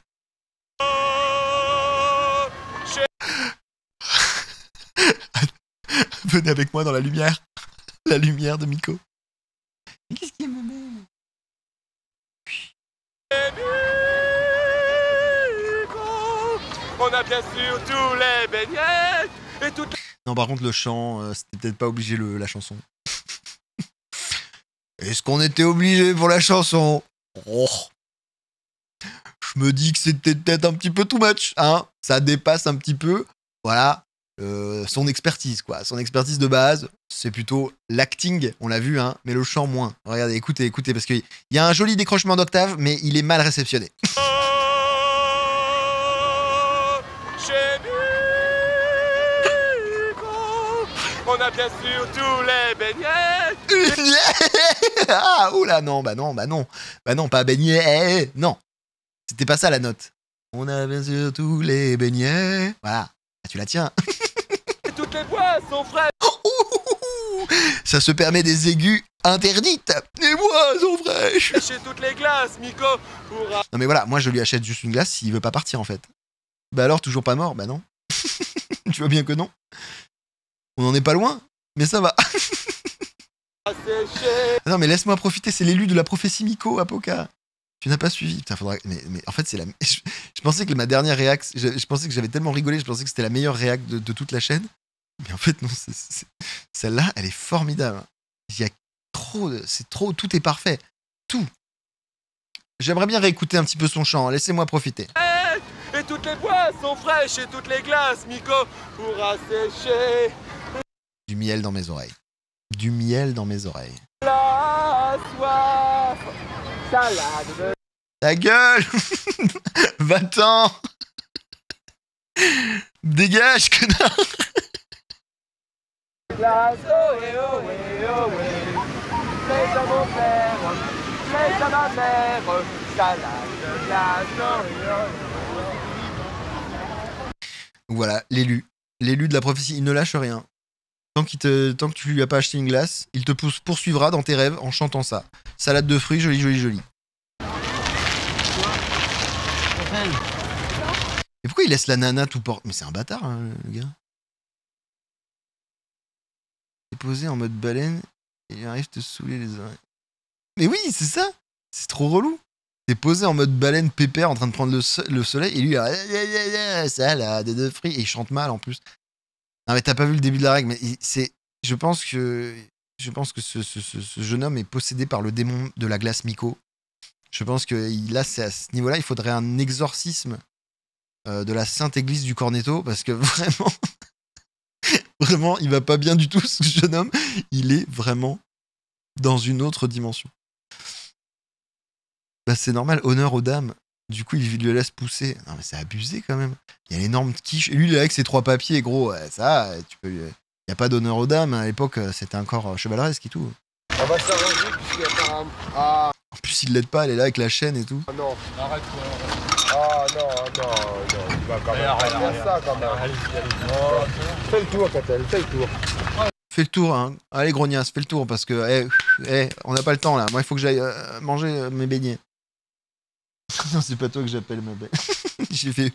Venez avec moi dans la lumière. La lumière de Miko. Mais qu'est-ce qu'il y a, ma belle? On a bien sûr tous les beignets et toutes les... Non, par contre, le chant, c'était peut-être pas obligé la chanson. Est-ce qu'on était obligé pour la chanson? Oh. Je me dis que c'était peut-être un petit peu too much, hein. Ça dépasse un petit peu, voilà, son expertise, quoi. Son expertise de base, c'est plutôt l'acting, on l'a vu, hein, mais le chant moins. Regardez, écoutez, parce qu'il y a un joli décrochement d'octave, mais il est mal réceptionné. On a bien sûr tous les beignets. Ah, oula, non, bah non, pas beignet, non. C'était pas ça la note. On a bien sûr tous les beignets. Voilà, ah, tu la tiens. Et toutes les boissons fraîches. Ça se permet des aigus interdites. Des boissons fraîches. Et chez toutes les glaces, Miko pourra... Non mais voilà, moi je lui achète juste une glace s'il veut pas partir en fait. Bah alors, toujours pas mort? Bah non. Tu vois bien que non. On en est pas loin, mais ça va. Non mais laisse-moi profiter, c'est l'élu de la prophétie Miko, Apoka. Tu n'as pas suivi. Putain, faudra... mais en fait, c'est la... Je pensais que ma dernière réac... Je pensais que j'avais tellement rigolé, je pensais que c'était la meilleure réac de toute la chaîne. Mais en fait, non, celle-là, elle est formidable. Il y a trop... C'est trop... Tout est parfait. Tout. J'aimerais bien réécouter un petit peu son chant. Laissez-moi profiter. Et toutes les boissons fraîches et toutes les glaces, Miko pourra sécher. Du miel dans mes oreilles. Du miel dans mes oreilles. La soif, salade de... Ta gueule. Va-t'en. Dégage, connard. glace, ohé, ohé, ohé. Mets à mon père, mets à ma mère, salade de glace, ohé, ohé. Voilà, l'élu. L'élu de la prophétie, il ne lâche rien. Tant que tu lui as pas acheté une glace, il te poursuivra dans tes rêves en chantant ça. Salade de fruits, joli, joli, joli. Et pourquoi il laisse la nana tout porte? Mais c'est un bâtard, hein, le gars. Il est posé en mode baleine et il arrive à te saouler les oreilles. Mais oui, c'est ça. C'est trop relou. T'es posé en mode baleine pépère en train de prendre le soleil et lui, salade de fruits, et il chante mal en plus. Non mais t'as pas vu le début de la règle, mais je pense que ce jeune homme est possédé par le démon de la glace Miko. Je pense que là, c'est à ce niveau-là, il faudrait un exorcisme de la Sainte Église du Cornetto, parce que vraiment, vraiment, il va pas bien du tout, ce jeune homme. Il est vraiment dans une autre dimension. Bah c'est normal, honneur aux dames. Du coup, il lui laisse pousser. Non mais c'est abusé quand même. Il y a l'énorme quiche. Et lui, il est avec ses 3 papiers, gros. Ouais, ça, tu peux. Il n'y a pas d'honneur aux dames. À l'époque, c'était encore chevaleresque et tout. On va s'arranger puisqu'il y a pas un... Ah En plus, il l'aide pas, elle est là avec la chaîne et tout. non, arrête. Ah non, tu vas quand même pas faire ça quand même. Allez. Fais le tour, Catel, fais le tour. Fais le tour, hein. Allez, grognasse, fais le tour parce que, on n'a pas le temps là. Moi, il faut que j'aille manger mes beignets. Non, c'est pas toi que j'appelle ma belle. J'ai fait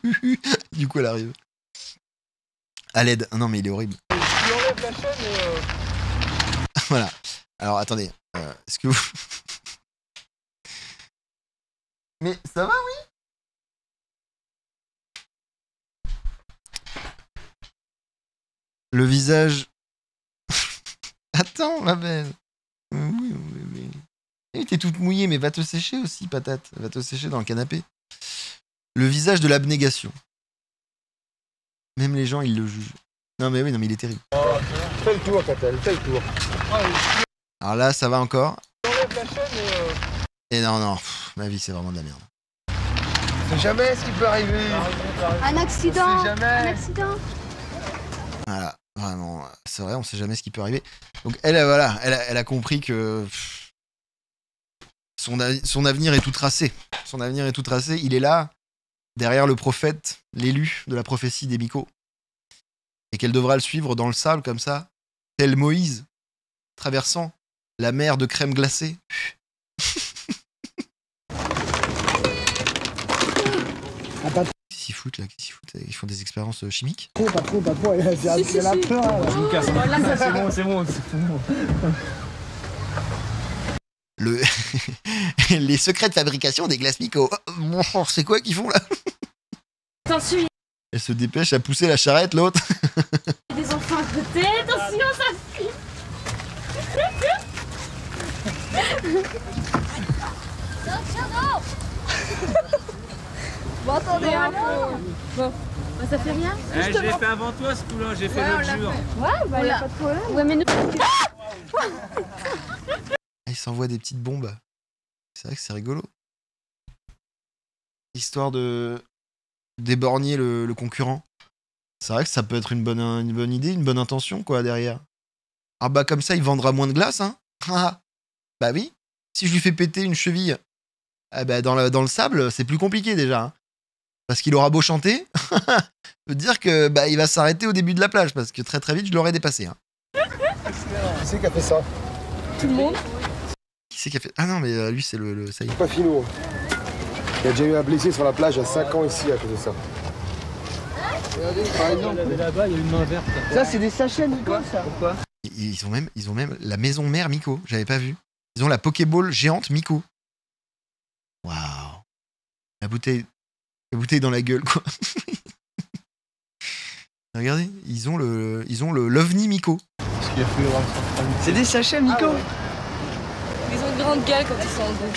du coup, elle arrive. À l'aide. Non, mais il est horrible. Tu enlèves la chaîne et... Voilà. Alors, attendez. Est-ce que vous... Mais ça va, oui? Le visage... Attends, ma belle. Oui. Et t'es toute mouillée, mais va te sécher aussi, patate. Va te sécher dans le canapé. Le visage de l'abnégation. Même les gens, ils le jugent. Non, mais oui, non, mais il est terrible. Fais le tour, Catel, fais le tour. Alors là, ça va encore. Tu enlèves la chaîne et... Et non, ma vie, c'est vraiment de la merde. C'est jamais ce qui peut arriver. Un accident. On sait jamais. Un accident. Voilà, vraiment, c'est vrai, on sait jamais ce qui peut arriver. Donc elle, voilà, elle a compris que son avenir est tout tracé. Son avenir est tout tracé. Il est là, derrière le prophète, l'élu de la prophétie des Miko. Et qu'elle devra le suivre dans le sable comme ça, tel Moïse, traversant la mer de crème glacée. Qu'est-ce qu'ils foutent là? Qu'est-ce qu'ils foutent? Ils font des expériences chimiques? Pas trop, il y a la peur là. C'est bon. Les secrets de fabrication des glaces Miko. Oh, c'est quoi qu'ils font là? Attention, Elle se dépêche à pousser la charrette, l'autre. il y a des enfants à côté. Attention, ça fuit. Bon, attendez un peu. Bon, bah, ça fait rien. Je l'ai fait avant toi ce coup-là, j'ai fait l'autre jour. Ouais, bah, y a pas de problème. Ouais, mais nous. Il s'envoie des petites bombes. C'est vrai que c'est rigolo. Histoire de d'éborgner le concurrent. C'est vrai que ça peut être une bonne idée, une bonne intention, quoi, derrière. Ah bah comme ça, il vendra moins de glace, hein. Bah oui. Si je lui fais péter une cheville bah, dans le sable, c'est plus compliqué déjà. Hein. Parce qu'il aura beau chanter, je peux te dire que bah, il va s'arrêter au début de la plage, parce que très très vite, je l'aurai dépassé. Hein. Qui c'est qui a fait ça? Tout le monde. Qui c'est qui a fait... Ah non, mais lui, c'est ça y est. Pas finot. Il y a déjà eu un blessé sur la plage il y a 5 ans ici à cause de ça. Par exemple, Là-bas, il y a une main verte. ça c'est des sachets Nico ça. Pourquoi? Ils ont même la maison mère Miko, j'avais pas vu. Ils ont la Pokéball géante Miko. Waouh. La bouteille dans la gueule, quoi. Regardez, ils ont l'OVNI Miko. C'est des sachets, Miko. Ils ont une grande gueule quand ils sont en groupe.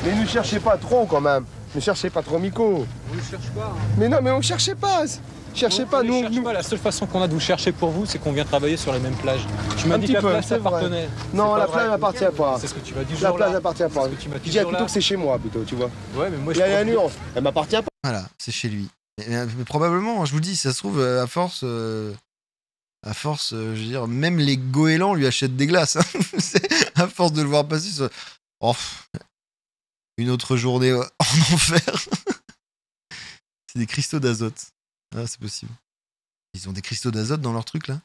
Mais ne cherchez pas trop quand même. Ne cherchez pas trop Miko. On ne cherche pas. Mais non, mais on cherchait pas. Cherchez pas, nous. cherche pas. La seule façon qu'on a de vous chercher pour vous, c'est qu'on vient travailler sur les mêmes plages. Tu m'as Un dit petit que la peu, plage c'est vrai. appartenait. Non, C'est la pas plage vrai. n'appartient pas. C'est ce que tu m'as dit La jour plage là. n'appartient pas. C'est ce que tu m'as Je dit dirais jour plutôt là. que c'est chez moi plutôt, tu vois. Ouais, mais moi Il je y a la trouve- nuance. Elle m'appartient pas. Voilà, c'est chez lui. Mais probablement, je vous dis, ça se trouve, à force, je veux dire, même les goélands lui achètent des glaces. Hein. À force de le voir passer sur... Oh, une autre journée en enfer. C'est des cristaux d'azote. Ah, c'est possible. Ils ont des cristaux d'azote dans leur truc, là?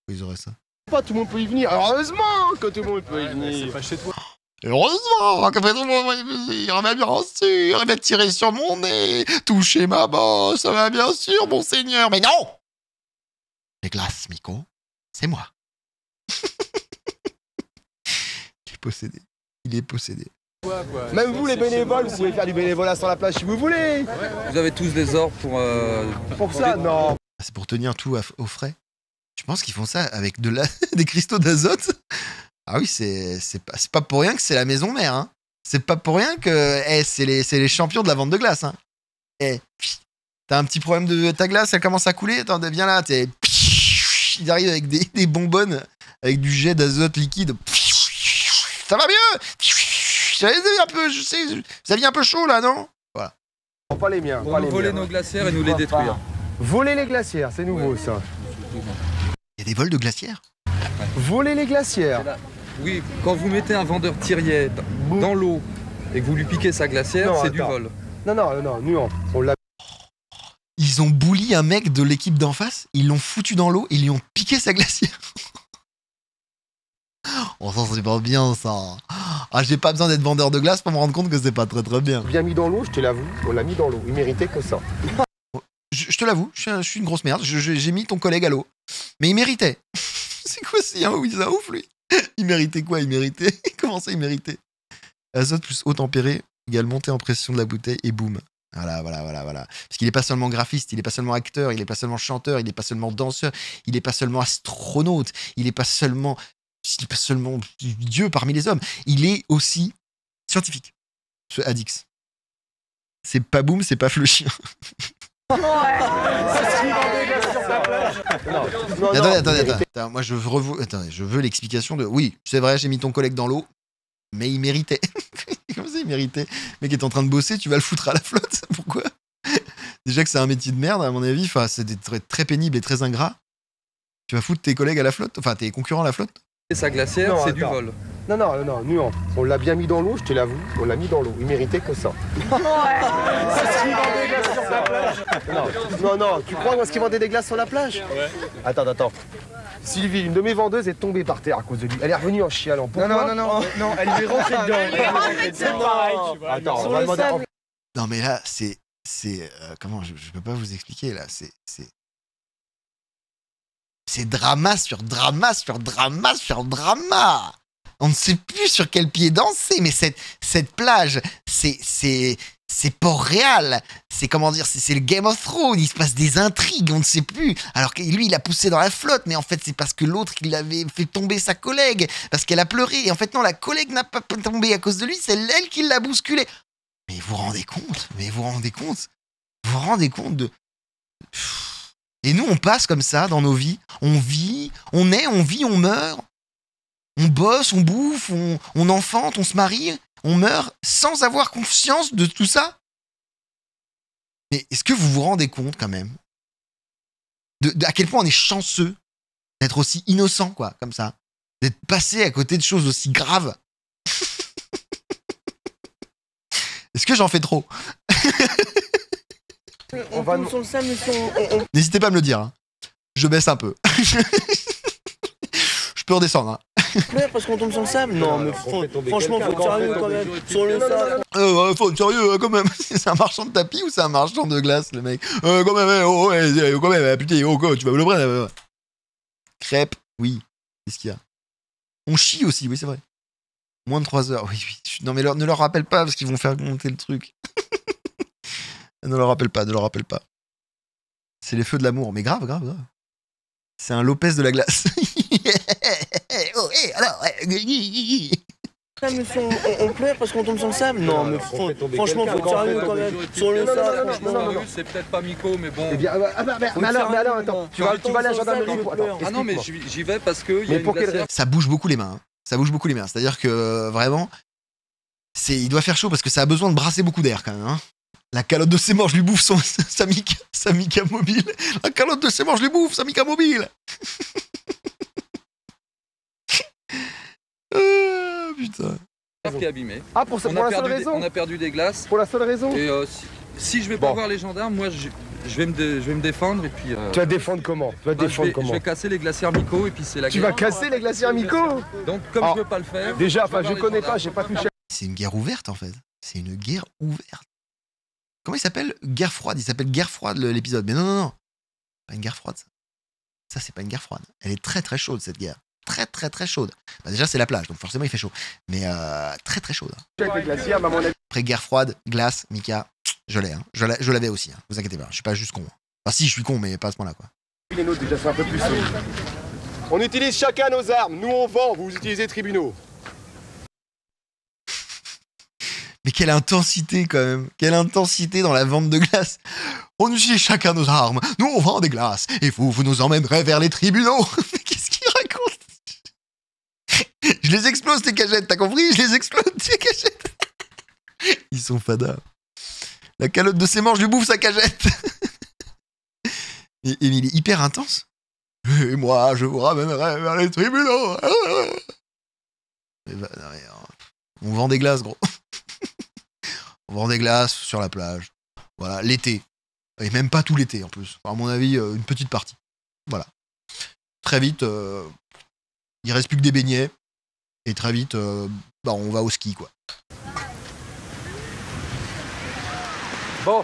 Pourquoi ils auraient ça? Pas tout le monde peut y venir. Alors, heureusement que tout le monde peut y C'est venir. pas chez toi. Heureusement que tout le monde va y venir, va bien sûr, il va tirer sur mon nez, toucher ma bosse, ça va bien sûr, mon seigneur, mais non! Les glaces, Miko, c'est moi. Il est possédé. Il est possédé. Même vous, les bénévoles, vous pouvez faire du bénévolat sur la plage si vous voulez. Vous avez tous des ordres Pour ça, non. C'est pour tenir tout au frais. Tu penses qu'ils font ça avec des cristaux d'azote? Ah oui, c'est pas pour rien que c'est la maison mère. Hein. C'est pas pour rien que c'est les champions de la vente de glace. Hein. T'as un petit problème de ta glace, elle commence à couler. Attends, viens là. Il arrive avec des bonbonnes, avec du jet d'azote liquide. Ça va mieux. Vous aviez un peu chaud là, non? Voilà. Pas les miens. pour Pas nous les voler miens. nos glacières et nous les détruire. Voler les glacières, c'est nouveau ça. Il y a des vols de glacières. Voler les glacières. Oui, quand vous mettez un vendeur tirier dans l'eau et que vous lui piquez sa glacière, Non, c'est du attends. vol. Non, nuance. On l'a. Ils ont bully un mec de l'équipe d'en face, ils l'ont foutu dans l'eau, ils lui ont piqué sa glacière. Oh, ça c'est pas bien ça. Ah, j'ai pas besoin d'être vendeur de glace pour me rendre compte que c'est pas très très bien. Bien mis dans l'eau, je te l'avoue. On l'a mis dans l'eau. Il méritait que ça. Je te l'avoue, je suis une grosse merde. J'ai mis ton collègue à l'eau. Mais il méritait. C'est quoi c'est un ouf lui? Il méritait quoi? Il méritait. Comment ça il méritait? Azote plus eau tempérée égale montée en pression de la bouteille et boum. Voilà. Parce qu'il est pas seulement graphiste, il est pas seulement acteur, il est pas seulement chanteur, il est pas seulement danseur, il est pas seulement astronaute, il est pas seulement Dieu parmi les hommes. Il est aussi scientifique. Ce Adix. C'est pas boum, c'est pas flushing. Attends. Moi, je veux l'explication de... Oui, c'est vrai, j'ai mis ton collègue dans l'eau, mais il méritait. Comme ça, il méritait. Le mec est en train de bosser, tu vas le foutre à la flotte. Pourquoi? Déjà que c'est un métier de merde, à mon avis. Enfin, c'est très, très pénible et très ingrat. Tu vas foutre tes collègues à la flotte, enfin tes concurrents à la flotte. Et sa glacière, Non, c'est du attends. vol. Non, nuance. On l'a bien mis dans l'eau, je te l'avoue. On l'a mis dans l'eau. Il méritait que ça. Non, tu crois qu'il vendait des glaces sur la plage? Ouais. Attends. Sylvie, une de mes vendeuses est tombée par terre à cause de lui. Elle est revenue en chialant. Pourquoi? Non, elle lui est rentrée dedans. C'est pareil, tu vois. Attends, on va demander. Non mais là, c'est comment je peux pas vous expliquer là. C'est drama sur drama sur drama sur drama. On ne sait plus sur quel pied danser, mais cette plage, c'est Port-Réal. C'est comment dire, c'est le Game of Thrones. Il se passe des intrigues, on ne sait plus. Alors que lui, il a poussé dans la flotte, mais en fait, c'est parce que l'autre, il avait fait tomber sa collègue, parce qu'elle a pleuré. Et en fait, non, la collègue n'a pas tombé à cause de lui, c'est elle qui l'a bousculé. Mais vous vous rendez compte? Vous vous rendez compte de... Et nous, on passe comme ça dans nos vies. On vit, on meurt. On bosse, on bouffe, on enfante, on se marie, on meurt sans avoir conscience de tout ça. Mais est-ce que vous vous rendez compte quand même à quel point on est chanceux d'être aussi innocent, quoi, comme ça, d'être passé à côté de choses aussi graves? Est-ce que j'en fais trop? On va sur le sable, N'hésitez pas à me le dire. Hein. Je baisse un peu. Je peux redescendre. Hein. Parce qu'on tombe sur le sable. Non, mais franchement, faut être sérieux quand même. Sur le sable. Faut être sérieux quand même. C'est un marchand de tapis ou c'est un marchand de glace, le mec? Quand même, putain, tu vas me le prendre. Crêpe, oui. Qu'est-ce qu'il y a? On chie aussi, oui, c'est vrai. Moins de 3 heures, oui. Non, mais ne leur rappelle pas parce qu'ils vont faire monter le truc. Ne leur rappelle pas. C'est les feux de l'amour, mais grave. C'est un Lopez de la glace. On pleure parce qu'on tombe sur le sable. Non, mais franchement, faut être sérieux quand même. Sur le sable, franchement. C'est peut-être pas Miko, mais bon. Eh bien, mais alors, attends. Tu vas aller à la gendarmerie pour... Attends, Ah non, mais j'y vais parce que y a Mais une pour quelle glacière. Ça bouge beaucoup les mains. Hein. C'est-à-dire que vraiment, il doit faire chaud parce que ça a besoin de brasser beaucoup d'air quand même. Hein. La calotte de ses morts, je lui bouffe sa mica mobile. La calotte de ses morts, je lui bouffe sa mica mobile. Putain. Qui est abîmé. Ah, pour la seule raison? On a perdu des glaces. Pour la seule raison? Et si je vais pas voir les gendarmes, moi je vais me défendre et puis. Tu vas défendre comment? Je vais casser les glacières Miko et puis c'est la guerre. Tu vas casser les glacières Miko? Donc comme je veux pas le faire. Déjà, je connais pas, j'ai pas touché. C'est une guerre ouverte en fait. C'est une guerre ouverte. Comment il s'appelle? Guerre froide. Il s'appelle Guerre froide l'épisode. Mais non. Pas une guerre froide ça. Ça c'est pas une guerre froide. Elle est très très chaude cette guerre. Très chaude. Bah, déjà c'est la plage donc forcément il fait chaud. Mais très chaude. Après guerre froide, glace, Mika, je l'ai. Hein. Je l'avais aussi. Hein. Vous inquiétez pas. Je suis pas juste con. Enfin si je suis con mais pas à ce point là quoi. Les nôtres déjà c'est un peu plus solide. On utilise chacun nos armes. Nous on vend, vous utilisez tribunaux. Mais quelle intensité quand même. Quelle intensité dans la vente de glace. On utilise chacun nos armes. Nous on vend des glaces. Et vous nous emmènerez vers les tribunaux. Mais qu'est-ce qu'il raconte? Je les explose tes cagettes, t'as compris? Je les explose tes cagettes. Ils sont fadas. La calotte de ses morts, je lui bouffe sa cagette. Et il est hyper intense. Et moi, je vous ramènerai vers les tribunaux. On vend des glaces, gros. On vend des glaces sur la plage. Voilà, l'été. Et même pas tout l'été en plus. À mon avis, une petite partie. Voilà. Très vite, il reste plus que des beignets. Et très vite, on va au ski, quoi. Bon.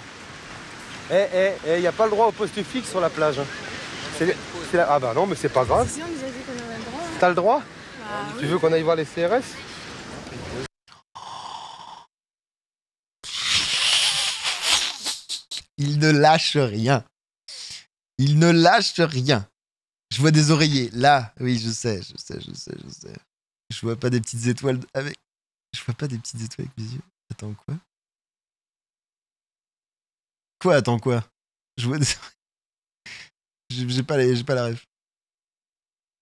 Il n'y a pas le droit au poste fixe sur la plage. Hein. Ah bah non, mais c'est pas grave. C'est sûr, nous a dit qu'on avait le droit. T'as le droit? Ah, Tu veux qu'on aille voir les CRS? Il ne lâche rien. Il ne lâche rien. Je vois des oreillers. Là, oui, je sais. Je vois pas des petites étoiles avec... Je vois pas des petites étoiles avec mes yeux. Attends, quoi? Quoi, attends, quoi? Je vois des... J'ai pas la rêve.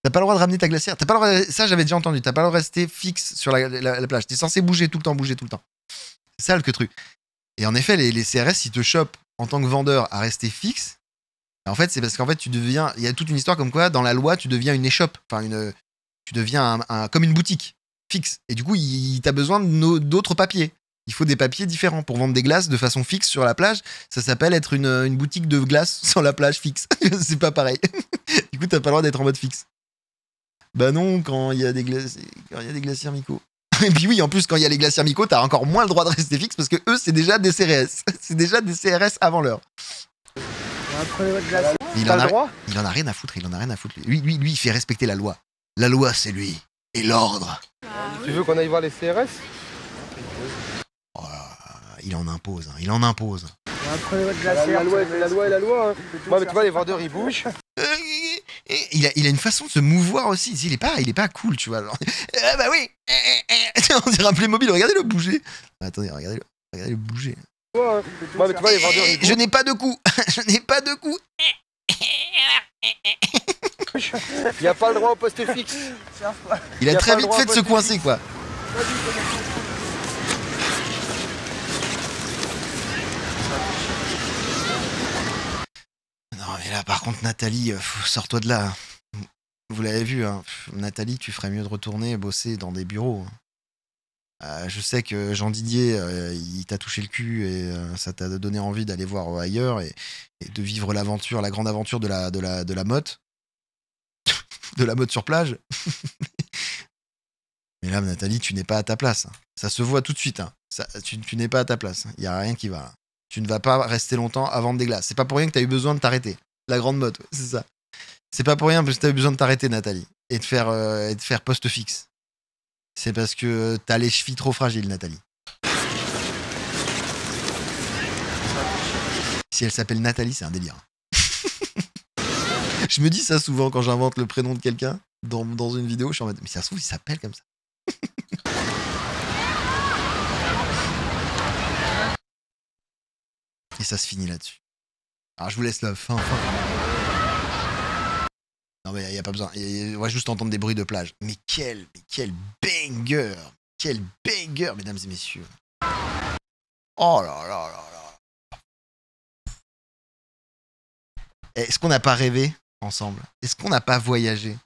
T'as pas le droit de ramener ta glacière. T'as pas le droit... Ça, j'avais déjà entendu. T'as pas le droit de rester fixe sur la plage. T'es censé bouger tout le temps. C'est ça le truc. Et en effet, les CRS, ils te chopent en tant que vendeur à rester fixe. En fait, c'est parce qu'en fait, tu deviens. Il y a toute une histoire comme quoi, dans la loi, tu deviens une échoppe. Enfin, tu deviens comme une boutique fixe. Et du coup, t'as besoin d'autres papiers. Il faut des papiers différents pour vendre des glaces de façon fixe sur la plage. Ça s'appelle être une boutique de glace sur la plage fixe. C'est pas pareil. Du coup, t'as pas le droit d'être en mode fixe. Bah non, quand il y a des glaciers Miko. Et puis oui, en plus, quand il y a les glaciers Miko, t'as encore moins le droit de rester fixe parce que eux, c'est déjà des CRS. C'est déjà des CRS avant l'heure. Il en a rien à foutre, Lui, il fait respecter la loi. La loi, c'est lui. Et l'ordre. Tu veux qu'on aille voir les CRS? Oh, il en impose, il en impose. La loi est la loi. Hein. Moi, mais tu vois, les vendeurs, ils bougent. Il a une façon de se mouvoir aussi. Il est pas cool, tu vois. Genre, ah bah oui. On dirait un Playmobil. Regardez-le bouger. Attendez, regardez-le bouger. Moi, mais tu vois, les vendeurs, ils bougent. Je n'ai pas de cou. Il n'y a pas le droit au poste fixe. Il a très vite fait de se coincer, quoi. Non, mais là, par contre, Nathalie, sors-toi de là. Vous l'avez vu, hein. Nathalie, tu ferais mieux de retourner bosser dans des bureaux. Je sais que Jean Didier, il t'a touché le cul et ça t'a donné envie d'aller voir ailleurs et de vivre l'aventure, la grande aventure de la motte. De la mode sur plage. Mais là, Nathalie, tu n'es pas à ta place. Ça se voit tout de suite. Hein. Tu n'es pas à ta place. Il n'y a rien qui va. Tu ne vas pas rester longtemps à vendre des glaces. C'est pas pour rien que tu as eu besoin de t'arrêter. La grande mode, ouais, c'est ça. C'est pas pour rien parce que tu as eu besoin de t'arrêter, Nathalie. Et de faire poste fixe. C'est parce que t'as les chevilles trop fragiles, Nathalie. Si elle s'appelle Nathalie, c'est un délire. Je me dis ça souvent quand j'invente le prénom de quelqu'un dans une vidéo. Je suis en mode, mais ça se trouve, il s'appelle comme ça. Et ça se finit là-dessus. Alors je vous laisse la fin. Non mais il n'y a pas besoin. On va juste entendre des bruits de plage. Mais quel banger. Quel banger, mesdames et messieurs. Oh là là là là. Est-ce qu'on n'a pas rêvé ensemble? Est-ce qu'on n'a pas voyagé?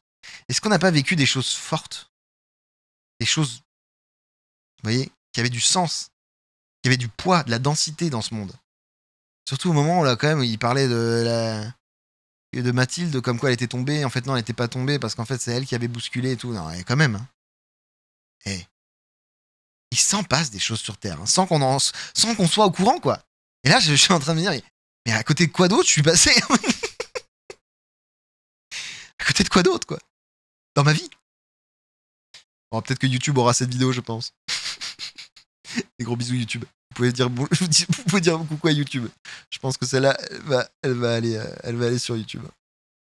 Est-ce qu'on n'a pas vécu des choses fortes? Des choses, vous voyez, qui avaient du sens, qui avaient du poids, de la densité dans ce monde. Surtout au moment où là, quand même, il parlait de Mathilde, comme quoi elle était tombée. En fait, non, elle n'était pas tombée parce qu'en fait, c'est elle qui avait bousculé et tout. Non, quand même. Hein. Il s'en passe des choses sur Terre, hein, sans qu'on soit au courant, quoi. Et là, je suis en train de me dire, mais à côté de quoi d'autre je suis passé? À côté de quoi d'autre, quoi? Dans ma vie? Bon, peut-être que YouTube aura cette vidéo, je pense. Des gros bisous, YouTube. Vous pouvez dire coucou à YouTube. Je pense que celle-là, elle va aller sur YouTube.